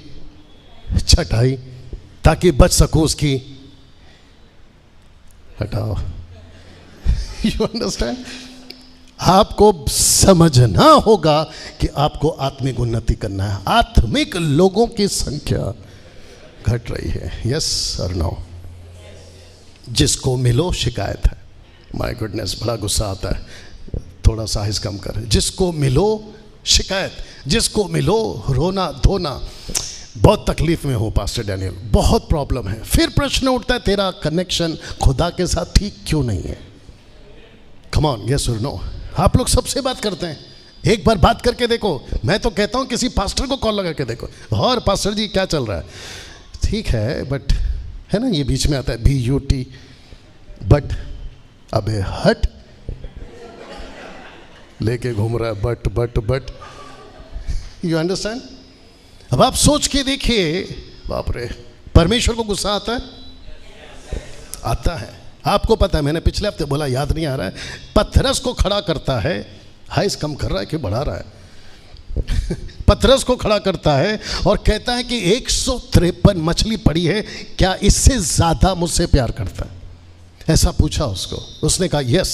छटाई, ताकि बच सकूं उसकी। हटाओ। You understand? आपको समझना होगा कि आपको आत्मिक उन्नति करना है। आत्मिक लोगों की संख्या घट रही है, यस और नो? जिसको मिलो शिकायत है। माय गुडनेस, बड़ा गुस्सा आता है, थोड़ा साहिस कम कर। जिसको मिलो शिकायत, जिसको मिलो रोना धोना, बहुत तकलीफ में हो पास्टर डैनियल, बहुत प्रॉब्लम है। फिर प्रश्न उठता है तेरा कनेक्शन खुदा के साथ ठीक क्यों नहीं है? कम ऑन, यस और नो? आप लोग सबसे बात करते हैं, एक बार बात करके देखो। मैं तो कहता हूं किसी पास्टर को कॉल लगा के देखो, और पास्टर जी क्या चल रहा है? ठीक है बट, है ना, ये बीच में आता है BUT, बट अबे हट, लेके घूम रहा है बट। You understand? अब आप सोच के देखिए, बाप रे, परमेश्वर को गुस्सा आता है? आता है। आपको पता है, मैंने पिछले हफ्ते बोला, याद नहीं आ रहा है, पतरस को खड़ा करता है, हाइस कम कर रहा है कि बढ़ा रहा है पतरस को खड़ा करता है और कहता है कि 153 मछली पड़ी है, क्या इससे ज़्यादा मुझसे प्यार करता है? ऐसा पूछा उसको। उसने कहा यस।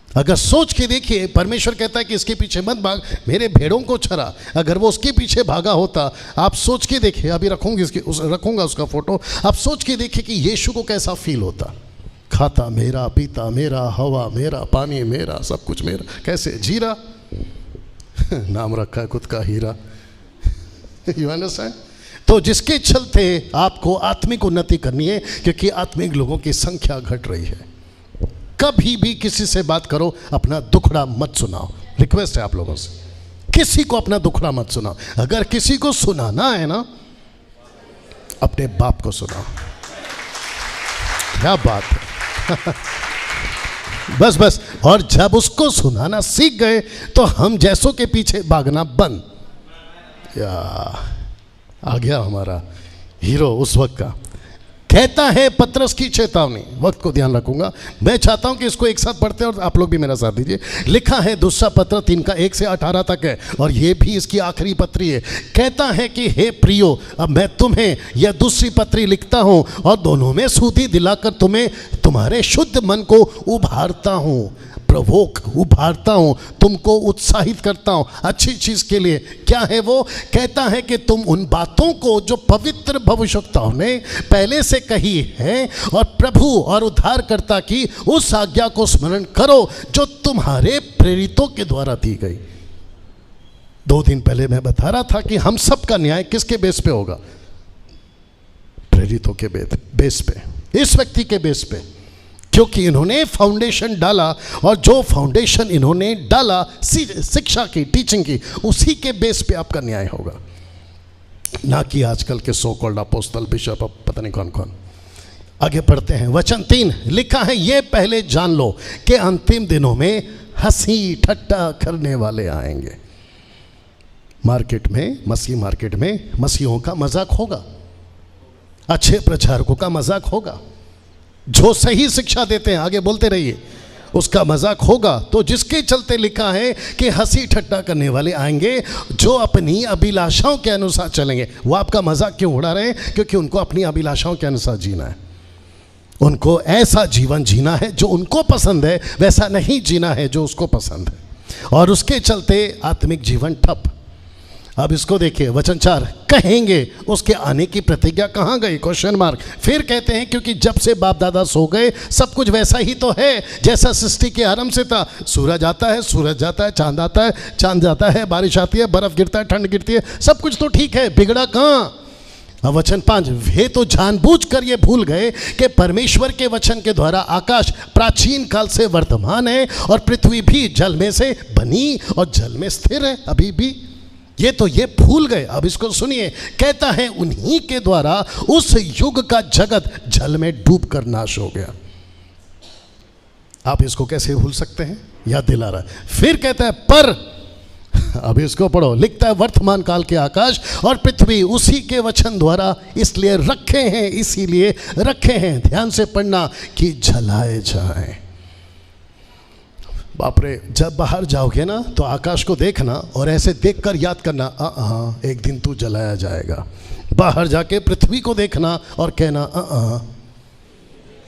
अगर सोच के देखिए, परमेश्वर कहता है कि इसके पीछे मत भाग, मेरे भेड़ों को चरा। अगर वो उसके पीछे भागा होता, आप सोच के देखिए, अभी रखूंगा उसका फोटो, आप सोच के देखिए कि यीशु को कैसा फील होता। खाता मेरा, पीता मेरा, हवा मेरा, पानी मेरा, सब कुछ मेरा, कैसे जी रहा नाम रखा है खुद का हीरा यू अंडरस्टैंड? तो जिसके चलते आपको आत्मिक उन्नति करनी है, क्योंकि आत्मिक लोगों की संख्या घट रही है। कभी भी किसी से बात करो, अपना दुखड़ा मत सुनाओ। रिक्वेस्ट है आप लोगों से, किसी को अपना दुखड़ा मत सुनाओ। अगर किसी को सुनाना है ना, अपने बाप को सुनाओ। क्या बात है बस। और जब उसको सुनाना सीख गए तो हम जैसों के पीछे भागना बंद। या आ गया हमारा हीरो उस वक्त का। कहता है पतरस की चेतावनी, वक्त को ध्यान रखूंगा, मैं चाहता हूं कि इसको एक साथ पढ़ते हैं और आप लोग भी मेरा साथ दीजिए। लिखा है दूसरा पत्र 3 का 1 से 18 तक है, और ये भी इसकी आखिरी पत्री है। कहता है कि हे प्रियो, अब मैं तुम्हें यह दूसरी पत्री लिखता हूं और दोनों में सुधि दिलाकर तुम्हें तुम्हारे शुद्ध मन को उभारता हूं, उभारता हूं, तुमको उत्साहित करता हूं अच्छी चीज के लिए। क्या है वो? कहता है कि तुम उन बातों को जो पवित्र भविष्यवक्ताओं ने पहले से कही है और प्रभु और उद्धारकर्ता की उस आज्ञा को स्मरण करो जो तुम्हारे प्रेरितों के द्वारा दी गई। 2 दिन पहले मैं बता रहा था कि हम सब का न्याय किसके बेस पे होगा? प्रेरितों के बेस पे, इस व्यक्ति के बेस पे, क्योंकि इन्होंने फाउंडेशन डाला, और जो फाउंडेशन इन्होंने डाला शिक्षा की, टीचिंग की, उसी के बेस पे आपका न्याय होगा, ना कि आजकल के सो कॉल्ड अपोस्टल, बिशप, पता नहीं कौन कौन। आगे पढ़ते हैं, वचन 3 लिखा है, ये पहले जान लो कि अंतिम दिनों में हंसी ठट्टा करने वाले आएंगे। मार्केट में, मसीह मार्केट में मसीहों का मजाक होगा, अच्छे प्रचारकों का मजाक होगा, जो सही शिक्षा देते हैं, आगे बोलते रहिए, उसका मजाक होगा। तो जिसके चलते लिखा है कि हंसी ठट्टा करने वाले आएंगे जो अपनी अभिलाषाओं के अनुसार चलेंगे। वो आपका मजाक क्यों उड़ा रहे हैं? क्योंकि उनको अपनी अभिलाषाओं के अनुसार जीना है, उनको ऐसा जीवन जीना है जो उनको पसंद है, वैसा नहीं जीना है जो उसको पसंद है, और उसके चलते आत्मिक जीवन ठप। अब इसको देखिए, वचन 4, कहेंगे उसके आने की प्रतिज्ञा कहाँ गई? Question mark. फिर कहते हैं, क्योंकि जब से बाप दादा सो गए सब कुछ वैसा ही तो है जैसा सृष्टि के आरंभ से था। सूरज आता है, सूरज जाता है, चांद आता है, चांद जाता है, बारिश आती है, बर्फ गिरता है, ठंड गिरती है, सब कुछ तो ठीक है, बिगड़ा कहाँ? अब वचन 5, वे तो जानबूझकर ये भूल गए कि परमेश्वर के वचन के द्वारा आकाश प्राचीन काल से वर्तमान है और पृथ्वी भी जल में से बनी और जल में स्थिर है अभी भी। ये भूल गए। अब इसको सुनिए, कहता है उन्हीं के द्वारा उस युग का जगत जल में डूब कर नाश हो गया। आप इसको कैसे भूल सकते हैं? याद दिला रहा है। फिर कहता है पर, अब इसको पढ़ो, लिखता है वर्तमान काल के आकाश और पृथ्वी उसी के वचन द्वारा इसलिए रखे हैं, ध्यान से पढ़ना, कि जलाए जाएं। बाप रे, जब बाहर जाओगे ना तो आकाश को देखना और ऐसे देखकर याद करना, एक दिन तू जलाया जाएगा। बाहर जाके पृथ्वी को देखना और कहना,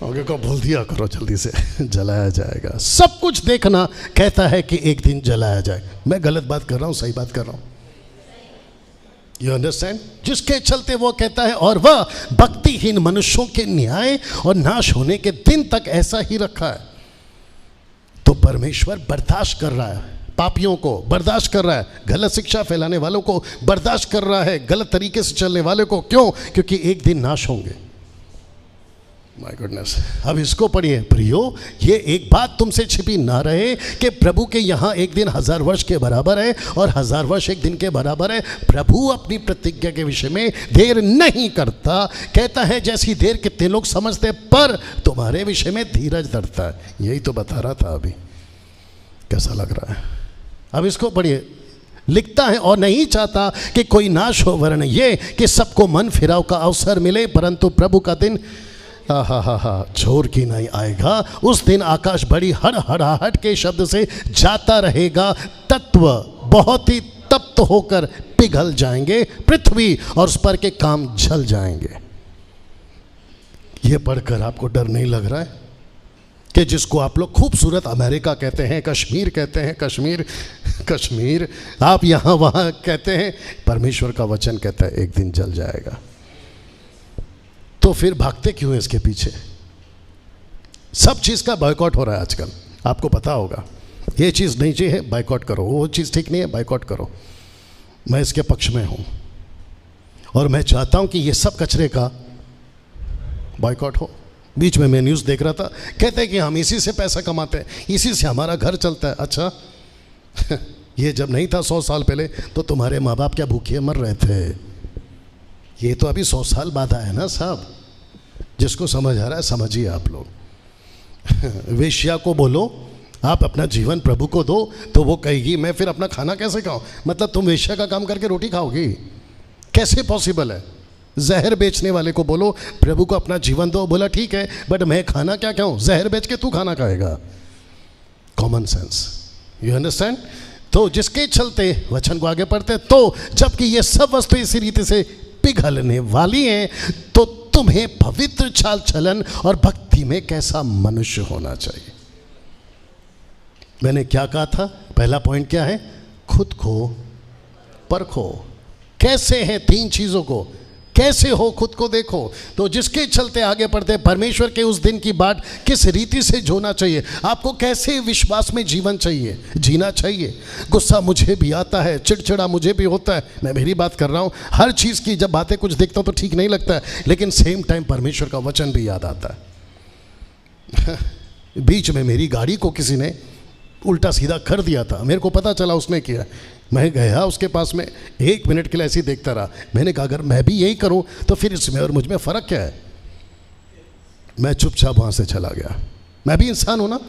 आगे को भूल दिया करो जल्दी से जलाया जाएगा। सब कुछ देखना, कहता है कि एक दिन जलाया जाएगा। मैं गलत बात कर रहा हूँ, सही बात कर रहा हूँ? You understand? जिसके चलते वो कहता है, और वह भक्तिहीन मनुष्यों के न्याय और नाश होने के दिन तक ऐसा ही रखा है। तो परमेश्वर बर्दाश्त कर रहा है, पापियों को बर्दाश्त कर रहा है, गलत शिक्षा फैलाने वालों को बर्दाश्त कर रहा है, गलत तरीके से चलने वाले को। क्यों? क्योंकि एक दिन नाश होंगे। My goodness. अब इसको पढ़िए, प्रियो, ये एक बात तुमसे छिपी ना रहे कि प्रभु के यहाँ एक दिन 1000 वर्ष के बराबर है और 1000 वर्ष एक दिन के बराबर है। प्रभु अपनी प्रतिज्ञा के विषय में देर नहीं करता। कहता है जैसी देर कितने लोग समझते, पर तुम्हारे विषय में धीरज धरता है। यही तो बता रहा था अभी। कैसा लग रहा है? अब इसको पढ़िए, लिखता है, और नहीं चाहता कि कोई नाश हो, वरन ये कि सबको मन फिराव का अवसर मिले, परंतु प्रभु का दिन हा हा हा, छोर की नहीं आएगा। उस दिन आकाश बड़ी हड़हड़ाहट के शब्द से जाता रहेगा, तत्व बहुत ही तप्त होकर पिघल जाएंगे, पृथ्वी और उस पर के काम जल जाएंगे। यह पढ़कर आपको डर नहीं लग रहा है कि जिसको आप लोग खूबसूरत अमेरिका कहते हैं, कश्मीर कहते हैं, कश्मीर कश्मीर आप यहाँ वहाँ कहते हैं, परमेश्वर का वचन कहता है एक दिन जल जाएगा। तो फिर भागते क्यों हैं इसके पीछे? सब चीज़ का बॉयकॉट हो रहा है आजकल, आपको पता होगा। ये चीज़ नहीं चाहिए, बाइकआउट करो। वो चीज़ ठीक नहीं है, बाइकआउट करो। मैं इसके पक्ष में हूँ और मैं चाहता हूँ कि ये सब कचरे का बाइकआउट हो। बीच में मैं न्यूज़ देख रहा था, कहते हैं कि हम इसी से पैसा कमाते हैं, इसी से हमारा घर चलता है। अच्छा ये जब नहीं था 100 साल पहले तो तुम्हारे माँ बाप क्या भूखे मर रहे थे? ये तो अभी 100 साल बाद आया ना साहब। जिसको समझ आ रहा है समझिए आप लोग। वेश्या को बोलो आप अपना जीवन प्रभु को दो तो वो कहेगी मैं फिर अपना खाना कैसे खाऊं? मतलब तुम वेश्या का काम करके रोटी खाओगी? कैसे पॉसिबल है? जहर बेचने वाले को बोलो प्रभु को अपना जीवन दो, बोला ठीक है बट मैं खाना क्या खाऊं? जहर बेच के तू खाना खाएगा। Common sense, you understand? तो जिसके चलते वचन को आगे पढ़ते, तो जबकि ये सब वस्तु इसी रीति से पिघलने वाली हैं, तो तुम्हें पवित्र चाल चलन और भक्ति में कैसा मनुष्य होना चाहिए। मैंने क्या कहा था? पहला पॉइंट क्या है? खुद को परखो। कैसे है? 3 चीजों को कैसे हो खुद को देखो। तो जिसके चलते आगे बढ़ते परमेश्वर के उस दिन की बाट किस रीति से जोना चाहिए, आपको कैसे विश्वास में जीवन चाहिए, जीना चाहिए। गुस्सा मुझे भी आता है, चिड़चिड़ा मुझे भी होता है, मैं मेरी बात कर रहा हूँ। हर चीज़ की जब बातें कुछ देखता हूँ तो ठीक नहीं लगता है, लेकिन सेम टाइम परमेश्वर का वचन भी याद आता है। बीच में मेरी गाड़ी को किसी ने उल्टा सीधा कर दिया था, मेरे को पता चला उसने किया। मैं गया उसके पास में 1 मिनट के लिए ऐसे ही देखता रहा। मैंने कहा अगर मैं भी यही करूं तो फिर इसमें और मुझ में फ़र्क क्या है? मैं चुपचाप वहाँ से चला गया। मैं भी इंसान हूं ना,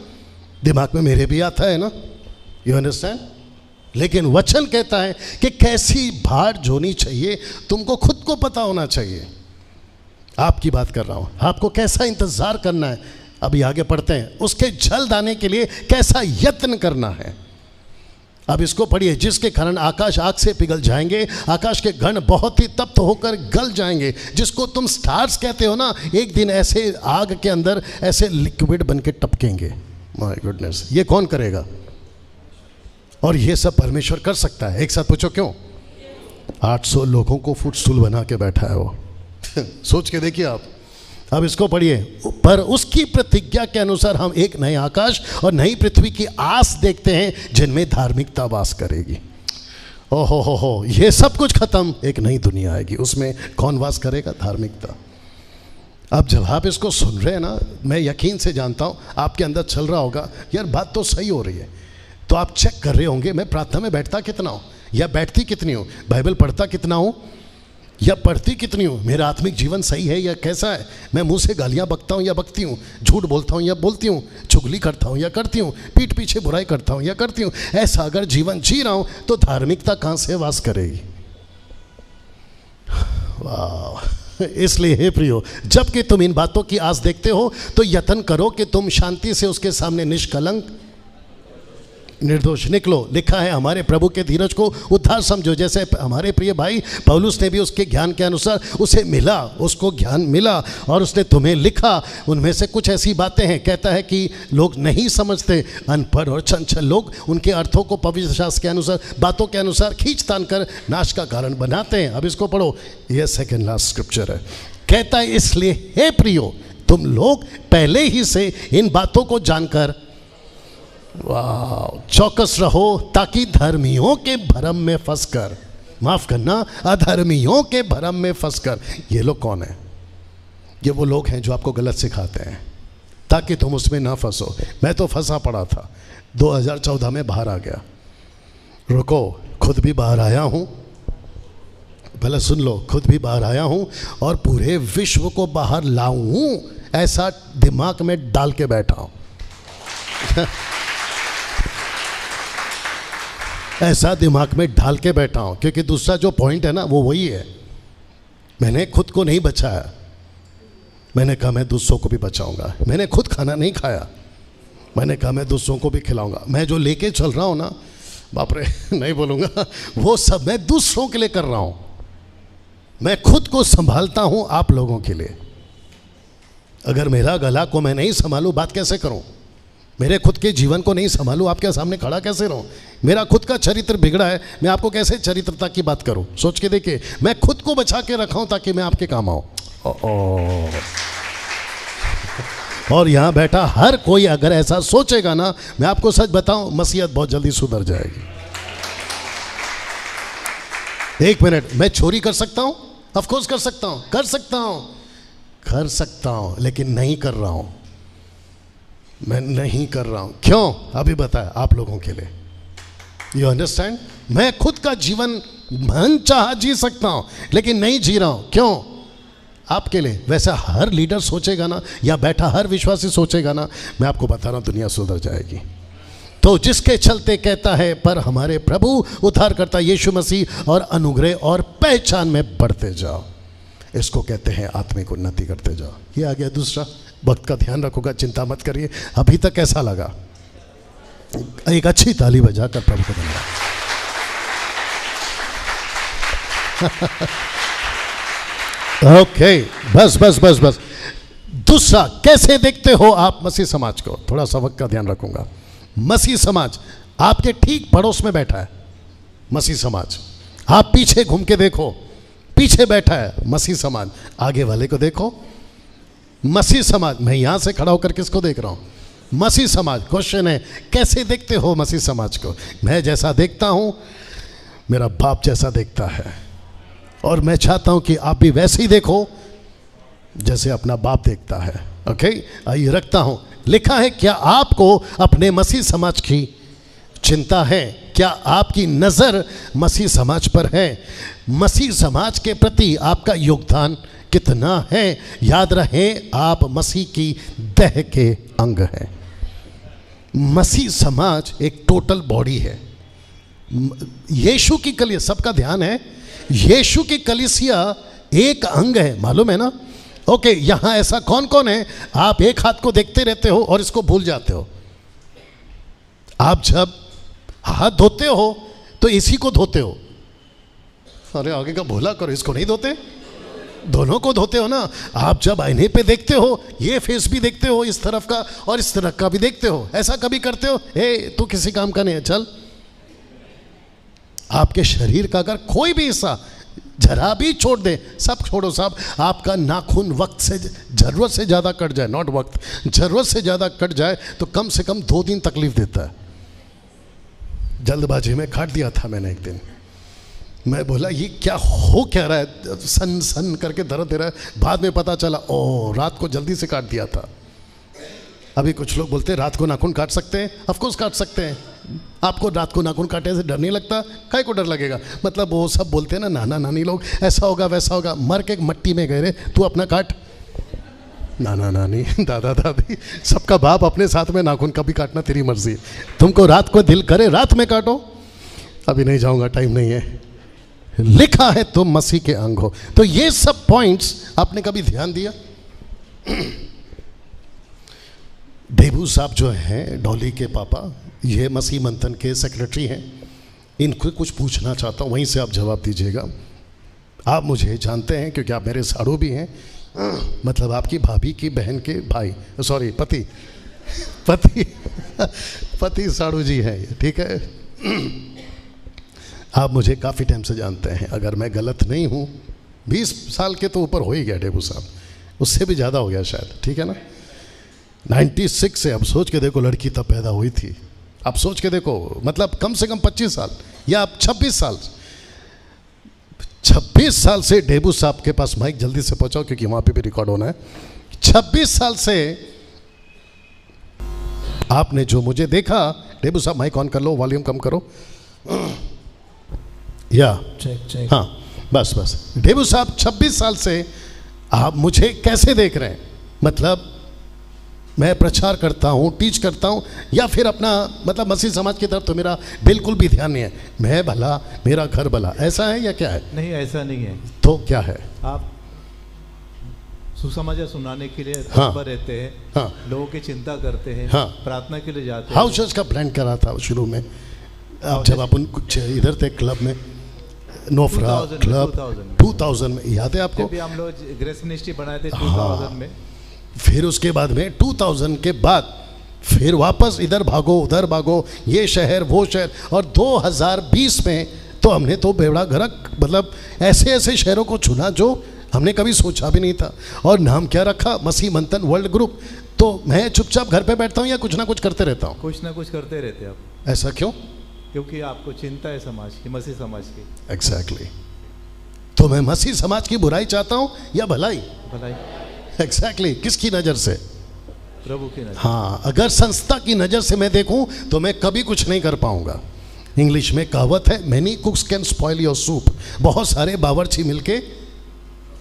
दिमाग में मेरे भी आता है ना, यू अंडरस्टैंड? लेकिन वचन कहता है कि कैसी भार जोनी चाहिए, तुमको खुद को पता होना चाहिए। आपकी बात कर रहा हूँ, आपको कैसा इंतज़ार करना है। अभी आगे पढ़ते हैं, उसके जल्द आने के लिए कैसा यत्न करना है। अब इसको पढ़िए, जिसके कारण आकाश आग से पिघल जाएंगे, आकाश के गण बहुत ही तप्त होकर गल जाएंगे। जिसको तुम स्टार्स कहते हो ना, एक दिन ऐसे आग के अंदर ऐसे लिक्विड बन के टपकेंगे। माय गुडनेस, ये कौन करेगा? और ये सब परमेश्वर कर सकता है। एक साथ पूछो क्यों? 800 लोगों को फुटस्टूल बना के बैठा है वो। सोच के देखिए आप। अब इसको पढ़िए, पर उसकी प्रतिज्ञा के अनुसार हम एक नए आकाश और नई पृथ्वी की आस देखते हैं जिनमें धार्मिकता वास करेगी। ओहो हो, ये सब कुछ खत्म, एक नई दुनिया आएगी, उसमें कौन वास करेगा? धार्मिकता। अब जब आप इसको सुन रहे हैं ना, मैं यकीन से जानता हूँ आपके अंदर चल रहा होगा यार बात तो सही हो रही है। तो आप चेक कर रहे होंगे मैं प्रार्थना में बैठता कितना हूँ या बैठती कितनी हूँ, बाइबल पढ़ता कितना हूँ या पढ़ती कितनी हूँ, मेरा आत्मिक जीवन सही है या कैसा है, मैं मुंह से गालियाँ बकता हूँ या बकती हूँ, झूठ बोलता हूँ या बोलती हूँ, चुगली करता हूँ या करती हूँ, पीठ पीछे बुराई करता हूँ या करती हूँ। ऐसा अगर जीवन जी रहा हूँ तो धार्मिकता कहाँ से वास करेगी? वाह। इसलिए हे प्रियो, जबकि तुम इन बातों की आस देखते हो तो यत्न करो कि तुम शांति से उसके सामने निष्कलंक निर्दोष निकलो। लिखा है हमारे प्रभु के धीरज को उद्धार समझो। जैसे हमारे प्रिय भाई पौलुस ने भी उसके ज्ञान के अनुसार उसे मिला, उसको ज्ञान मिला और उसने तुम्हें लिखा। उनमें से कुछ ऐसी बातें हैं, कहता है कि लोग नहीं समझते, अनपढ़ और चंचल लोग उनके अर्थों को पवित्र शास्त्र के अनुसार, बातों के अनुसार खींचतान कर नाश का कारण बनाते हैं। अब इसको पढ़ो, यह सेकेंड लास्ट स्क्रिप्चर है। कहता है इसलिए हे प्रियो, तुम लोग पहले ही से इन बातों को जानकर वाह चौकस रहो, ताकि धर्मियों के भरम में फंसकर, माफ करना, अधर्मियों के भरम में फंसकर। ये लोग कौन है? ये वो लोग हैं जो आपको गलत सिखाते हैं ताकि तुम उसमें ना फंसो। मैं तो फंसा पड़ा था, 2014 में बाहर आ गया। रुको, खुद भी बाहर आया हूँ, पहले सुन लो, खुद भी बाहर आया हूँ और पूरे विश्व को बाहर लाऊं ऐसा दिमाग में डाल के बैठा हूँ। ऐसा दिमाग में ढाल के बैठा हूँ, क्योंकि दूसरा जो पॉइंट है ना वो वही है, मैंने खुद को नहीं बचाया। मैंने कहा मैं दूसरों को भी बचाऊंगा। मैंने खुद खाना नहीं खाया, मैंने कहा मैं दूसरों को भी खिलाऊंगा। मैं जो लेके चल रहा हूँ ना, बाप रे नहीं बोलूँगा, वो सब मैं दूसरों के लिए कर रहा हूँ। मैं खुद को संभालता हूँ आप लोगों के लिए। अगर मेरा गला को मैं नहीं संभालूँ, बात कैसे करूँ? मेरे खुद के जीवन को नहीं संभालूँ, आपके सामने खड़ा कैसे रहूँ? मेरा खुद का चरित्र बिगड़ा है, मैं आपको कैसे चरित्रता की बात करूँ? सोच के देखिए, मैं खुद को बचा के रखा हूँ ताकि मैं आपके काम आऊँ। और यहाँ बैठा हर कोई अगर ऐसा सोचेगा ना, मैं आपको सच बताऊं, मसीहत बहुत जल्दी सुधर जाएगी। एक मिनट, मैं चोरी कर सकता हूं? ऑफ कोर्स कर सकता हूं, कर सकता हूं, लेकिन नहीं कर रहा हूं। मैं नहीं कर रहा हूं। क्यों? अभी बताया आप लोगों के लिए। You understand? मैं खुद का जीवन मन चाहा जी सकता हूं, लेकिन नहीं जी रहा हूं। क्यों? आपके लिए। वैसा हर लीडर सोचेगा ना, या बैठा हर विश्वासी सोचेगा ना, मैं आपको बता रहा हूं, दुनिया सुधर जाएगी। तो जिसके चलते कहता है, पर हमारे प्रभु उद्धारकर्ता यीशु मसीह और अनुग्रह और पहचान में बढ़ते जाओ। इसको कहते हैं आत्मिक उन्नति करते जाओ। ये आ गया दूसरा। वक्त का ध्यान रखोगा, चिंता मत करिए। अभी तक कैसा लगा? एक अच्छी ताली बजाकर प्रभु को धन्यवाद। ओके, बस बस बस बस। दूसरा, कैसे देखते हो आप मसीह समाज को? थोड़ा सा वक्त का ध्यान रखूंगा। मसीह समाज आपके ठीक पड़ोस में बैठा है। मसीह समाज, आप पीछे घूम के देखो, पीछे बैठा है मसीह समाज। आगे वाले को देखो, मसीह समाज। मैं यहां से खड़ा होकर किसको देख रहा हूं? मसीह समाज। क्वेश्चन है, कैसे देखते हो मसीह समाज को? मैं जैसा देखता हूं, मेरा बाप जैसा देखता है, और मैं चाहता हूं कि आप भी वैसे ही देखो जैसे अपना बाप देखता है। ओके, आइए रखता हूं। लिखा है, क्या आपको अपने मसीह समाज की चिंता है? क्या आपकी नज़र मसीह समाज पर है? मसीह समाज के प्रति आपका योगदान कितना है? याद रहे, आप मसीह की देह के अंग हैं। मसीह समाज एक टोटल बॉडी है। यीशु की कलीसिया, सबका ध्यान है, यीशु की कलीसिया एक अंग है, मालूम है ना? ओके, यहां ऐसा कौन कौन है? आप एक हाथ को देखते रहते हो और इसको भूल जाते हो। आप जब हाथ धोते हो तो इसी को धोते हो। अरे आगे का भोला करो, इसको नहीं धोते? दोनों को धोते हो ना। आप जब आईने पे देखते हो, ये फेस भी देखते हो, इस तरफ का और इस तरफ का भी देखते हो। ऐसा कभी करते हो, हे तू किसी काम का नहीं है, चल? आपके शरीर का अगर कोई भी हिस्सा जरा भी छोड़ दे, सब छोड़ो साहब, आपका नाखून वक्त से, जरूरत से ज़्यादा कट जाए, नॉट वक्त, जरूरत से ज़्यादा कट जाए तो कम से कम 2 दिन तकलीफ देता है। जल्दबाजी में काट दिया था मैंने एक दिन। मैं बोला ये क्या हो क्या रहा है, सन सन करके दर्द दे रहा है। बाद में पता चला, ओ रात को जल्दी से काट दिया था। अभी कुछ लोग बोलते हैं रात को नाखून काट सकते हैं। ऑफ कोर्स काट सकते हैं। आपको रात को नाखून काटने से डर नहीं लगता? काहे को डर लगेगा? मतलब वो सब बोलते हैं ना, नाना नानी लोग, ऐसा होगा वैसा होगा। मर के मट्टी में गए रे, तू अपना काट। नाना नानी, दादा दादी, सबका बाप अपने साथ में नाखून कभी काटना तेरी मर्जी। तुमको रात को दिल करे रात में काटो। अभी नहीं जाऊंगा, टाइम नहीं है। लिखा है तुम मसीह के अंग हो। तो ये सब पॉइंट्स आपने कभी ध्यान दिया? डेबू साहब जो हैं, डॉली के पापा, ये मसीह मंथन के सेक्रेटरी हैं। इनको कुछ पूछना चाहता हूँ, वहीं से आप जवाब दीजिएगा। आप मुझे जानते हैं क्योंकि आप मेरे साड़ू भी हैं, मतलब आपकी भाभी की बहन के भाई, सॉरी पति पति पति साड़ू जी हैं, ठीक है? आप मुझे काफ़ी टाइम से जानते हैं। अगर मैं गलत नहीं हूँ, 20 साल के तो ऊपर हो ही गया डेबू साहब, उससे भी ज़्यादा हो गया शायद, ठीक है ना? 96 से, अब सोच के देखो, लड़की तब पैदा हुई थी। अब सोच के देखो, मतलब कम से कम 25 साल या अब 26 साल 26 साल से डेबू साहब के पास, माइक जल्दी से पहुंचाओ क्योंकि वहां पे भी रिकॉर्ड होना है। 26 साल से आपने जो मुझे देखा, डेबू साहब माइक ऑन कर लो, वॉल्यूम कम करो, या चेक। हाँ बस बस। डेबू साहब 26 साल से आप मुझे कैसे देख रहे हैं? मतलब मैं प्रचार करता हूँ, टीच करता हूँ, या फिर अपना मतलब मसीह समाज की तरफ तो मेरा बिल्कुल भी ध्यान नहीं है। मैं भला, मेरा घर भला, ऐसा है या क्या है? नहीं, ऐसा नहीं है। तो क्या है? आप सुसमाचार सुनाने के लिए हाँ। तत्पर रहते हैं, हाँ। लोगों की चिंता करते हैं, हाँ। प्रार्थना के लिए जाते हाउस हैं। चर्च का प्लान करा था शुरू में, जब अपन कुछ इधर थे क्लब में, नोफरा 2000 क्लब 2000 में, याद है आपको? जब भी हम लोग ग्रेस मिनिस्ट्री बनाए थे हाँ। 2000 में। फिर उसके बाद में 2000 के बाद फिर वापस इधर भागो उधर भागो, ये शहर वो शहर, और 2020 में तो हमने तो बेड़ा गर्क, मतलब ऐसे ऐसे शहरों को चुना जो हमने कभी सोचा भी नहीं था। और नाम क्या रखा? मसीह मंथन वर्ल्ड ग्रुप। तो मैं चुपचाप घर पे बैठता हूँ या कुछ ना कुछ करते रहता हूँ? कुछ ना कुछ करते रहते हैं आप। ऐसा क्यों? क्योंकि आपको चिंता है समाज की, मसीह समाज की। एग्जैक्टली। तो मैं मसीह समाज की बुराई चाहता हूँ या भलाई? भलाई। एग्जैक्टली। किसकी नज़र से? प्रभु की नजर। हाँ, अगर संस्था की नज़र से मैं देखूं तो मैं कभी कुछ नहीं कर पाऊंगा। इंग्लिश में कहावत है, many कुक्स can spoil your soup. बहुत सारे बावर्ची मिलके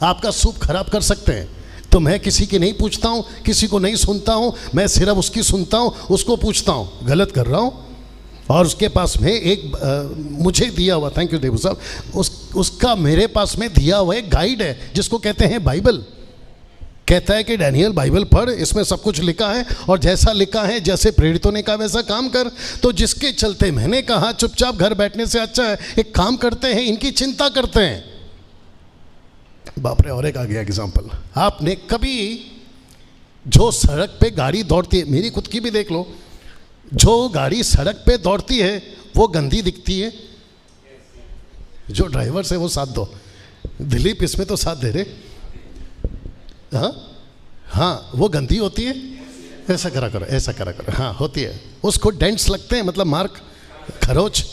आपका सूप खराब कर सकते हैं। तो मैं किसी की नहीं पूछता हूँ, किसी को नहीं सुनता हूँ, मैं सिर्फ उसकी सुनता हूँ, उसको पूछता हूँ गलत कर रहा हूँ, और उसके पास में एक मुझे दिया हुआ, थैंक यू देवू साहब, उसका मेरे पास में दिया हुआ एक गाइड है जिसको कहते हैं बाइबल। कहता है कि डैनियल बाइबल पढ़, इसमें सब कुछ लिखा है, और जैसा लिखा है, जैसे प्रेरितों ने कहा वैसा काम कर। तो जिसके चलते मैंने कहा चुपचाप घर बैठने से अच्छा है एक काम करते हैं, इनकी चिंता करते हैं। बाप रे, और एक आ गया एग्जाम्पल। आपने कभी जो सड़क पे गाड़ी दौड़ती है, मेरी खुद की भी देख लो, जो गाड़ी सड़क पे दौड़ती है वो गंदी दिखती है? जो ड्राइवर से वो साथ दो, दिलीप इसमें तो साथ दे रहे। हाँ हाँ, वो गंदी होती है? ऐसा करा करो, ऐसा करा करो, हाँ होती है। उसको डेंट्स लगते हैं, मतलब मार्क, खरोच।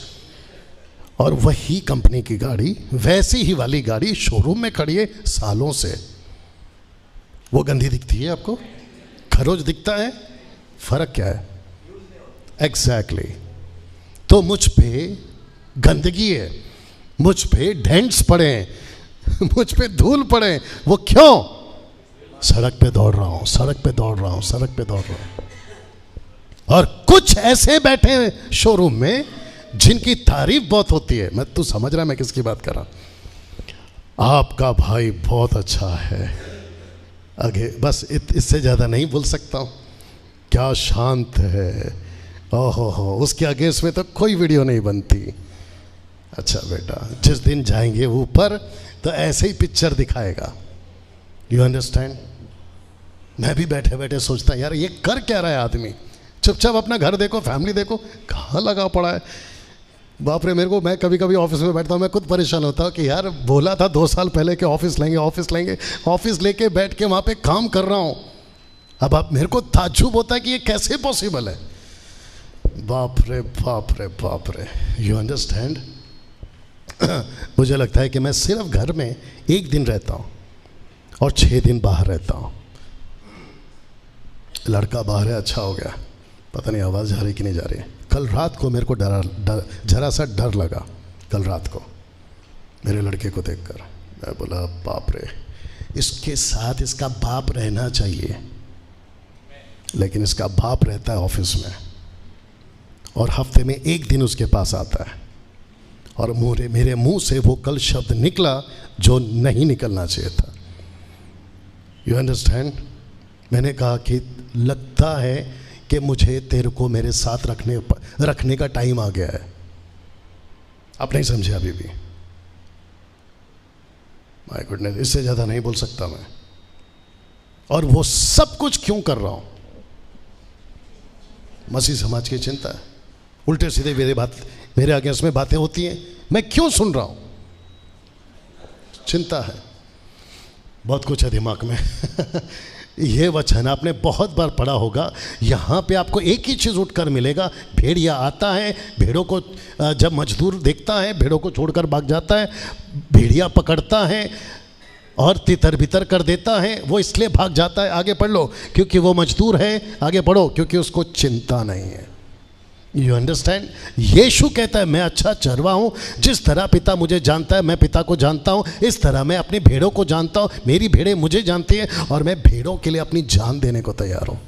और वही कंपनी की गाड़ी, वैसी ही वाली गाड़ी शोरूम में खड़ी है सालों से, वो गंदी दिखती है आपको? खरोच दिखता है? फर्क क्या है? एग्जैक्टली। तो मुझ पे गंदगी है, मुझ पे डेंट्स पड़े हैं, मुझ पे धूल पड़े। वो क्यों? सड़क पे दौड़ रहा हूं, सड़क पे दौड़ रहा हूं, सड़क पे दौड़ रहा हूं। और कुछ ऐसे बैठे हैं शोरूम में जिनकी तारीफ बहुत होती है। मैं, तू समझ रहा मैं किसकी बात कर रहा? आपका भाई बहुत अच्छा है, आगे बस इससे ज़्यादा नहीं बोल सकता हूँ। क्या शांत है, ओहो हो, उसके आगे इसमें तो कोई वीडियो नहीं बनती। अच्छा बेटा, जिस दिन जाएंगे ऊपर तो ऐसे ही पिक्चर दिखाएगा। You understand? मैं भी बैठे बैठे सोचता यार ये कर क्या रहा है आदमी। चुपचाप अपना घर देखो, फैमिली देखो, कहाँ लगा पड़ा है। बाप रे, मेरे को, मैं कभी कभी ऑफिस में बैठता हूँ, मैं खुद परेशान होता हूँ कि यार बोला था 2 साल पहले कि ऑफिस लेंगे, ऑफिस लेंगे, ऑफिस लेके बैठ के वहाँ पे काम कर रहा हूँ। अब आप, मेरे को ताज्जुब होता है कि ये कैसे पॉसिबल है। बाप रे बाप रे बाप रे, यू अंडरस्टैंड? मुझे लगता है कि मैं सिर्फ घर में 1 दिन रहता हूँ और 6 दिन बाहर रहता हूँ। लड़का बाहर है, अच्छा हो गया। पता नहीं आवाज़ जा रही कि नहीं जा रही है। कल रात को मेरे को जरा सा डर लगा। कल रात को मेरे लड़के को देखकर मैं बोला बाप रे, इसके साथ इसका बाप रहना चाहिए, लेकिन इसका बाप रहता है ऑफिस में और हफ्ते में 1 दिन उसके पास आता है, और मेरे मुंह से वो कल शब्द निकला जो नहीं निकलना चाहिए था। You understand? मैंने कहा कि लगता है कि मुझे तेरे को मेरे साथ रखने का टाइम आ गया है। आप नहीं समझे अभी भी? माय गुडनेस, इससे ज़्यादा नहीं बोल सकता मैं। और वो सब कुछ क्यों कर रहा हूँ? मसीह समाज की चिंता है। उल्टे सीधे मेरे आगे इसमें बातें होती हैं, मैं क्यों सुन रहा हूँ? चिंता है, बहुत कुछ है दिमाग में। ये वचन आपने बहुत बार पढ़ा होगा। यहाँ पे आपको एक ही चीज़ उठकर मिलेगा, भेड़िया आता है, भेड़ों को जब मजदूर देखता है भेड़ों को छोड़कर भाग जाता है, भेड़िया पकड़ता है और तितर बितर कर देता है। वो इसलिए भाग जाता है, आगे पढ़ लो, क्योंकि वो मजदूर है। आगे पढ़ो, क्योंकि उसको चिंता नहीं है। You understand? यीशु कहता है मैं अच्छा चरवा हूँ, जिस तरह पिता मुझे जानता है मैं पिता को जानता हूँ, इस तरह मैं अपनी भेड़ों को जानता हूँ, मेरी भेड़ें मुझे जानती हैं और मैं भेड़ों के लिए अपनी जान देने को तैयार हूँ।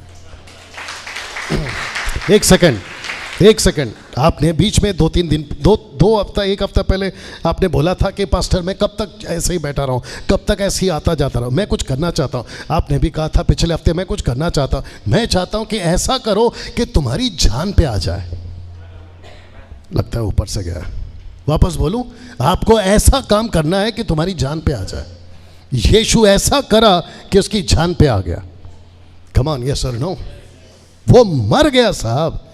एक सेकंड आपने बीच में 2-3 दिन, दो हफ्ता, एक हफ्ता पहले आपने बोला था कि पास्टर मैं कब तक ऐसे ही बैठा रहूं, कब तक ऐसे ही आता जाता रहूं, मैं कुछ करना चाहता हूं। आपने भी कहा था पिछले हफ्ते मैं कुछ करना चाहता हूं। मैं चाहता हूं कि ऐसा करो कि तुम्हारी जान पे आ जाए। लगता है ऊपर से गया, वापस बोलूं, आपको ऐसा काम करना है कि तुम्हारी जान पे आ जाए। यीशु ऐसा करा कि उसकी जान पे आ गया। कम ऑन, यस और नो? वो मर गया साहब।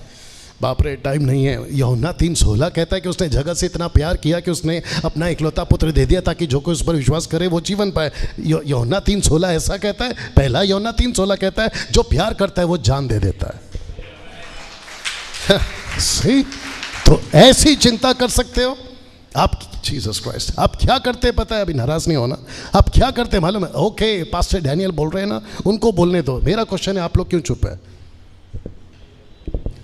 बाप रे, टाइम नहीं है। यूहन्ना 3:16 कहता है कि उसने जगत से इतना प्यार किया कि उसने अपना इकलौता पुत्र दे दिया ताकि जो कोई उस पर विश्वास करे वो जीवन पाए। यूहन्ना 3:16 ऐसा कहता है। पहला यूहन्ना 3:16 कहता है जो प्यार करता है वो जान दे देता है। सही, तो ऐसी चिंता कर सकते हो आप। जीसस क्राइस्ट, आप क्या करते पता है? अभी नाराज नहीं होना। आप क्या करते मालूम है? ओके, पास्टर डैनियल बोल रहे हैं ना, उनको बोलने दो। मेरा क्वेश्चन है, आप लोग क्यों चुप है?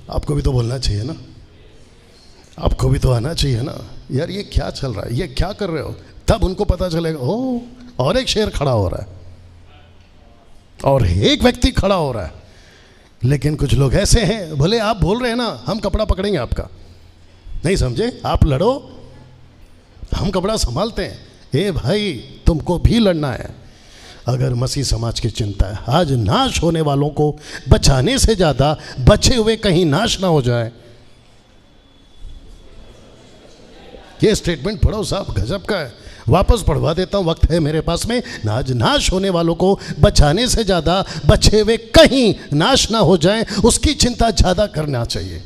आपको भी तो बोलना चाहिए ना, आपको भी तो आना चाहिए ना। यार ये क्या चल रहा है, ये क्या कर रहे हो? तब उनको पता चलेगा, ओ और एक शेर खड़ा हो रहा है और एक व्यक्ति खड़ा हो रहा है। लेकिन कुछ लोग ऐसे हैं, बोले आप बोल रहे हैं ना, हम कपड़ा पकड़ेंगे आपका। नहीं समझे? आप लड़ो, हम कपड़ा संभालते हैं। ए भाई, तुमको भी लड़ना है। अगर मसीह समाज की चिंता है आज नाश होने वालों को बचाने से ज़्यादा बचे हुए कहीं नाश ना हो जाए। ये स्टेटमेंट पढ़ो साहब, गजब का है। वापस पढ़वा देता हूँ, वक्त है मेरे पास में। आज नाश होने वालों को बचाने से ज़्यादा बचे हुए कहीं नाश ना हो जाए, उसकी चिंता ज़्यादा करना चाहिए।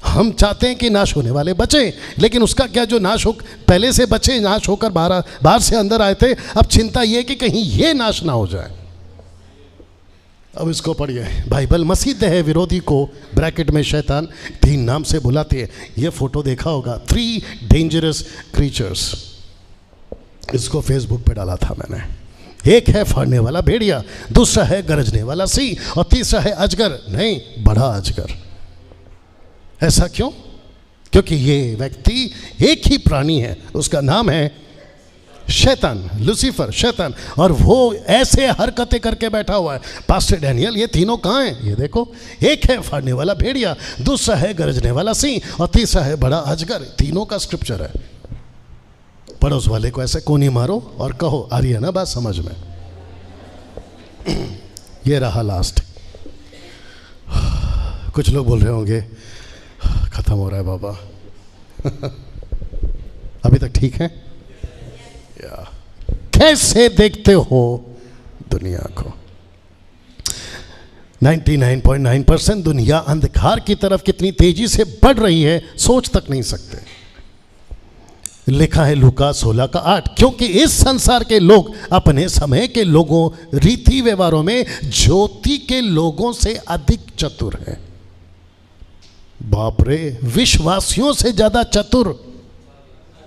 हम चाहते हैं कि नाश होने वाले बचे, लेकिन उसका क्या, जो नाश हो पहले से बचे, नाश होकर बाहर से अंदर आए थे, अब चिंता ये कि कहीं ये नाश ना हो जाए। अब इसको पढ़िए। बाइबल मसीह देह विरोधी को ब्रैकेट में शैतान 3 नाम से बुलाती है। ये फोटो देखा होगा, 3 डेंजरस क्रीचर्स। इसको फेसबुक पे डाला था मैंने। एक है फाड़ने वाला भेड़िया, दूसरा है गरजने वाला सिंह और तीसरा है अजगर, नहीं बड़ा अजगर। ऐसा क्यों? क्योंकि ये व्यक्ति एक ही प्राणी है, उसका नाम है शैतान, लूसीफर, शैतान। और वो ऐसे हरकतें करके बैठा हुआ है। पास्टर डैनियल, ये तीनों कहाँ हैं? ये देखो, एक है फाड़ने वाला भेड़िया, दूसरा है गरजने वाला सिंह और तीसरा है बड़ा अजगर। तीनों का स्क्रिप्चर है। पड़ोस वाले को ऐसे कोनी मारो और कहो, आ रही है ना बात समझ में? ये रहा लास्ट। कुछ लोग बोल रहे होंगे खत्म हो रहा है बाबा। अभी तक ठीक है? या कैसे देखते हो दुनिया को? 99.9% दुनिया अंधकार की तरफ कितनी तेजी से बढ़ रही है सोच तक नहीं सकते। लिखा है लूका 16:8, क्योंकि इस संसार के लोग अपने समय के लोगों, रीति व्यवहारों में ज्योति के लोगों से अधिक चतुर है। बाप रे, विश्वासियों से ज्यादा चतुर।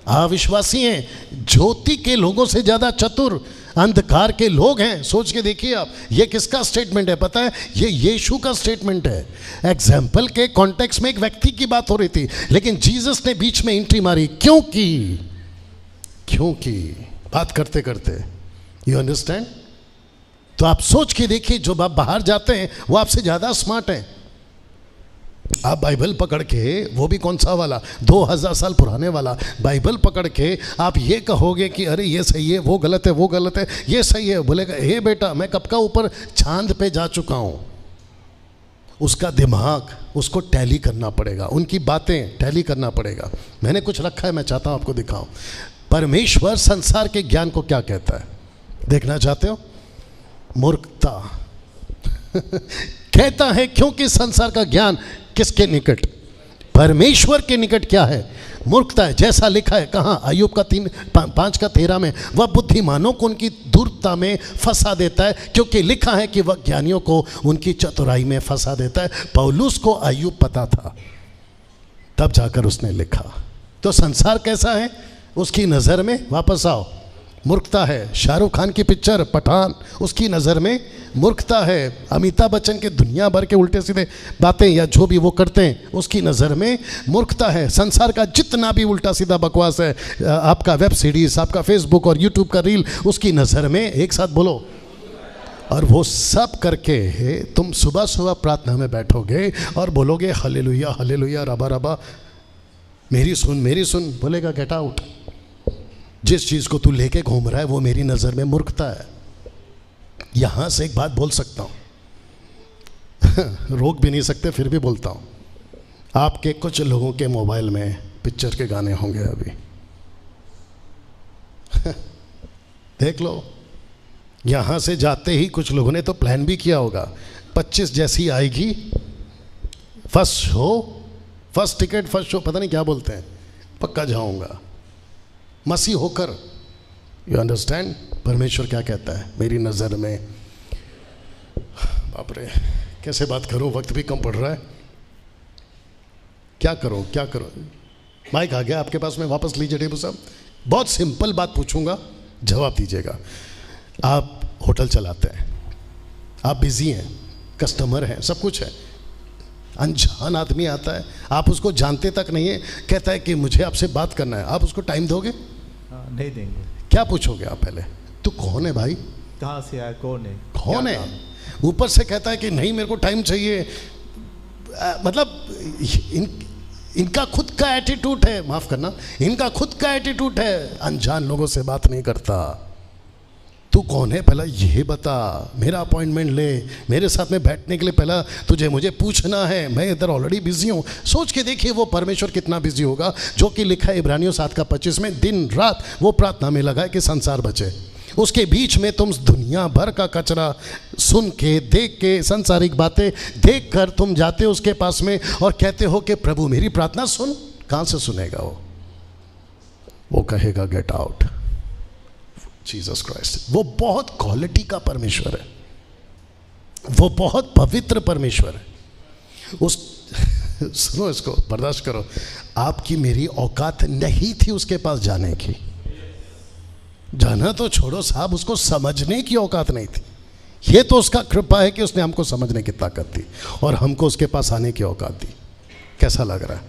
अविश्वासी हैं, ज्योति के लोगों से ज्यादा चतुर अंधकार के लोग हैं। सोच के देखिए आप, ये किसका स्टेटमेंट है पता है? ये यीशु का स्टेटमेंट है। एग्जाम्पल के कॉन्टेक्स्ट में एक व्यक्ति की बात हो रही थी, लेकिन जीसस ने बीच में एंट्री मारी। क्योंकि बात करते करते, यू अंडरस्टैंड? तो आप सोच के देखिए, जो आप बाहर जाते हैं वो आपसे ज्यादा स्मार्ट हैं। आप बाइबल पकड़ के, वो भी कौन सा वाला, 2000 साल पुराने वाला बाइबल पकड़ के आप ये कहोगे कि अरे ये सही है, वो गलत है, वो गलत है, ये सही है। बोलेगा हे बेटा, मैं कब का ऊपर चांद पे जा चुका हूँ। उसका दिमाग, उसको टैली करना पड़ेगा, उनकी बातें टैली करना पड़ेगा। मैंने कुछ रखा है, मैं चाहता हूँ आपको दिखाऊं। परमेश्वर संसार के ज्ञान को क्या कहता है, देखना चाहते हो? मूर्खता। कहता है क्योंकि संसार का ज्ञान किसके निकट? परमेश्वर के निकट क्या है? मूर्खता है। जैसा लिखा है कहाँ? अय्यूब का 5:13 में, वह बुद्धिमानों को उनकी धूर्तता में फंसा देता है, क्योंकि लिखा है कि वह ज्ञानियों को उनकी चतुराई में फंसा देता है। पौलुस को अय्यूब पता था, तब जाकर उसने लिखा। तो संसार कैसा है उसकी नज़र में? वापस आओ, मूर्खता है। शाहरुख खान की पिक्चर पठान, उसकी नज़र में मूर्खता है। अमिताभ बच्चन के दुनिया भर के उल्टे सीधे बातें या जो भी वो करते हैं, उसकी नज़र में मूर्खता है। संसार का जितना भी उल्टा सीधा बकवास है, आपका वेब सीरीज, आपका फेसबुक और यूट्यूब का रील, उसकी नज़र में, एक साथ बोलो, और वो सब करके तुम सुबह सुबह प्रार्थना में बैठोगे और बोलोगे हालेलुया हालेलुया रबा रबा, मेरी सुन, बोलेगा गेट आउट। जिस चीज़ को तू लेके घूम रहा है वो मेरी नज़र में मूर्खता है। यहां से एक बात बोल सकता हूं, रोक भी नहीं सकते फिर भी बोलता हूं। आपके कुछ लोगों के मोबाइल में पिक्चर के गाने होंगे अभी देख लो। यहां से जाते ही कुछ लोगों ने तो प्लान भी किया होगा, 25 जैसी आएगी फर्स्ट टिकट फर्स्ट शो, पता नहीं क्या बोलते हैं, पक्का जाऊंगा मसीह होकर। यू अंडरस्टैंड परमेश्वर क्या कहता है मेरी नज़र में। बाप रे कैसे बात करूं, वक्त भी कम पड़ रहा है, क्या करो। माइक आ गया आपके पास में, वापस लीजिए डेबू साहब। बहुत सिंपल बात पूछूंगा, जवाब दीजिएगा। आप होटल चलाते हैं, आप बिजी हैं, कस्टमर हैं, सब कुछ है, अनजान आदमी आता है, आप उसको जानते तक नहीं है, कहता है कि मुझे आपसे बात करना है, आप उसको टाइम दोगे? नहीं देंगे। क्या पूछोगे आप पहले? तू कौन है भाई, कहाँ से आया, कौन है? ऊपर से कहता है कि नहीं मेरे को टाइम चाहिए। मतलब इनका खुद का एटीट्यूड है, माफ करना, इनका खुद का एटीट्यूड है, अनजान लोगों से बात नहीं करता। तू कौन है पहला ये बता, मेरा अपॉइंटमेंट ले, मेरे साथ में बैठने के लिए पहला मुझे पूछना है, मैं इधर ऑलरेडी बिजी हूँ। सोच के देखिए वो परमेश्वर कितना बिजी होगा, जो कि लिखा है इब्रानियों 7:25 में, दिन रात वो प्रार्थना में लगा है कि संसार बचे। उसके बीच में तुम दुनिया भर का कचरा सुन के, देख के, सांसारिक बातें देख कर तुम जाते हो उसके पास में और कहते हो कि प्रभु मेरी प्रार्थना सुन। कहाँ से सुनेगा वो कहेगा गेट आउट। जीसस क्राइस्ट वो बहुत क्वालिटी का परमेश्वर है, वो बहुत पवित्र परमेश्वर है। उस सुनो, इसको बर्दाश्त करो। आपकी मेरी औकात नहीं थी उसके पास जाने की, जाना तो छोड़ो साहब, उसको समझने की औकात नहीं थी। ये तो उसका कृपा है कि उसने हमको समझने की ताकत दी और हमको उसके पास आने की औकात दी। कैसा लग रहा है?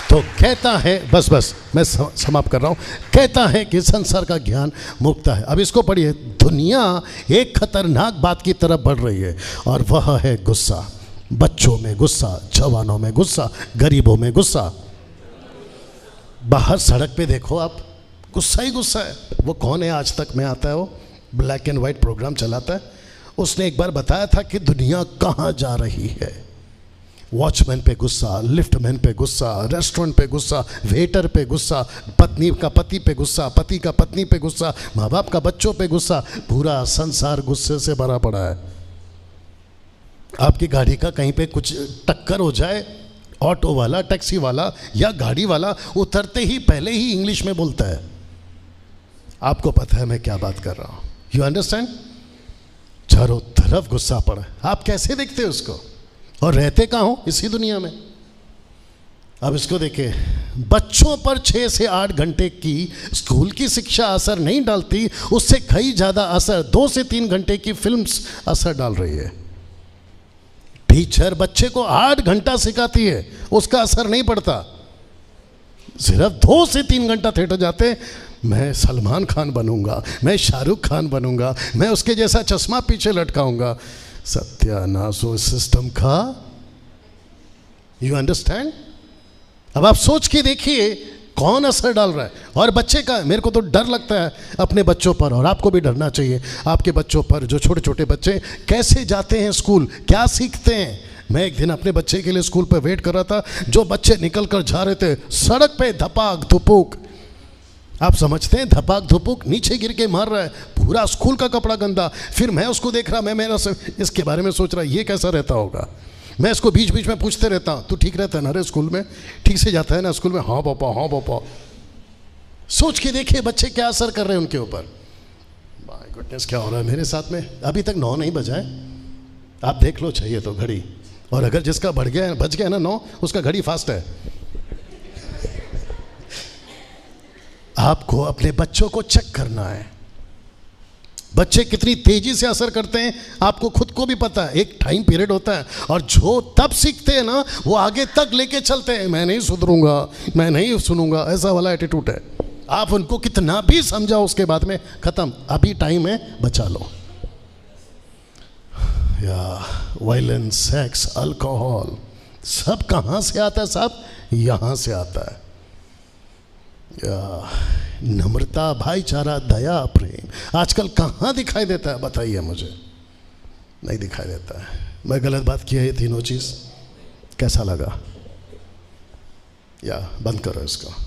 तो कहता है, बस मैं समाप्त कर रहा हूं, कहता है कि संसार का ज्ञान मुक्त है। अब इसको पढ़िए, दुनिया एक खतरनाक बात की तरफ बढ़ रही है और वह है गुस्सा। बच्चों में गुस्सा, जवानों में गुस्सा, गरीबों में गुस्सा। बाहर सड़क पे देखो आप, गुस्सा ही गुस्सा है। वो कौन है, आज तक में आता है, वो ब्लैक एंड वाइट प्रोग्राम चलाता है। उसने एक बार बताया था कि दुनिया कहाँ जा रही है। वॉचमैन पे गुस्सा, लिफ्टमैन पे गुस्सा, रेस्टोरेंट पे गुस्सा, वेटर पे गुस्सा, पत्नी का पति पे गुस्सा, पति का पत्नी पे गुस्सा, माँ बाप का बच्चों पे गुस्सा। पूरा संसार गुस्से से भरा पड़ा है। आपकी गाड़ी का कहीं पे कुछ टक्कर हो जाए, ऑटो वाला, टैक्सी वाला या गाड़ी वाला उतरते ही पहले ही इंग्लिश में बोलता है। आपको पता है मैं क्या बात कर रहा हूं? You understand? चारों तरफ गुस्सा पड़ा है। आप कैसे देखते हो उसको और रहते कहाँ हो इसी दुनिया में? अब इसको देखिए, बच्चों पर 6 से 8 घंटे की स्कूल की शिक्षा असर नहीं डालती, उससे कई ज़्यादा असर 2 से 3 घंटे की फिल्म्स असर डाल रही है। टीचर बच्चे को 8 घंटा सिखाती है, उसका असर नहीं पड़ता। सिर्फ 2 से 3 घंटा थिएटर जाते, मैं सलमान खान बनूंगा, मैं शाहरुख खान बनूंगा, मैं उसके जैसा चश्मा पीछे लटकाऊंगा। सत्यानाश हो सिस्टम का। You understand? अब आप सोच के देखिए कौन असर डाल रहा है। और बच्चे का, मेरे को तो डर लगता है अपने बच्चों पर, और आपको भी डरना चाहिए आपके बच्चों पर। जो छोटे छोटे बच्चे कैसे जाते हैं स्कूल, क्या सीखते हैं। मैं एक दिन अपने बच्चे के लिए स्कूल पर वेट कर रहा था, जो बच्चे निकल कर जा रहे थे सड़क पे धपाक धुपुक, आप समझते हैं धपाक धुपुक, नीचे गिर के मार रहा है, पूरा स्कूल का कपड़ा गंदा। फिर मैं उसको देख रहा, मैं मेरा इसके बारे में सोच रहा ये कैसा रहता होगा। मैं इसको बीच बीच में पूछते रहता हूँ, तू ठीक रहता है ना रे स्कूल में, ठीक से जाता है ना स्कूल में? हाँ पापा, हाँ पापा। सोच के देखिए बच्चे क्या असर कर रहे हैं उनके ऊपर। माय गुडनेस, क्या हो रहा है मेरे साथ में? अभी तक 9 नहीं बजा है, आप देख लो चाहिए तो घड़ी। और अगर जिसका बज गया ना 9, उसका घड़ी फास्ट है। आपको अपने बच्चों को चेक करना है, बच्चे कितनी तेजी से असर करते हैं आपको खुद को भी पता है। एक टाइम पीरियड होता है, और जो तब सीखते हैं ना वो आगे तक लेके चलते हैं। मैं नहीं सुधरूंगा, मैं नहीं सुनूंगा, ऐसा वाला एटीट्यूड है। आप उनको कितना भी समझाओ उसके बाद में खत्म, अभी टाइम है, बचा लो। या वायलेंस, सेक्स, अल्कोहल, सब कहाँ से आता है साहब? यहाँ से आता है। या नम्रता, भाईचारा, दया, प्रेम आजकल कहाँ दिखाई देता है? बताइए मुझे। नहीं दिखाई देता है। मैं गलत बात किया ये तीनों चीज़? कैसा लगा? या बंद करो इसको।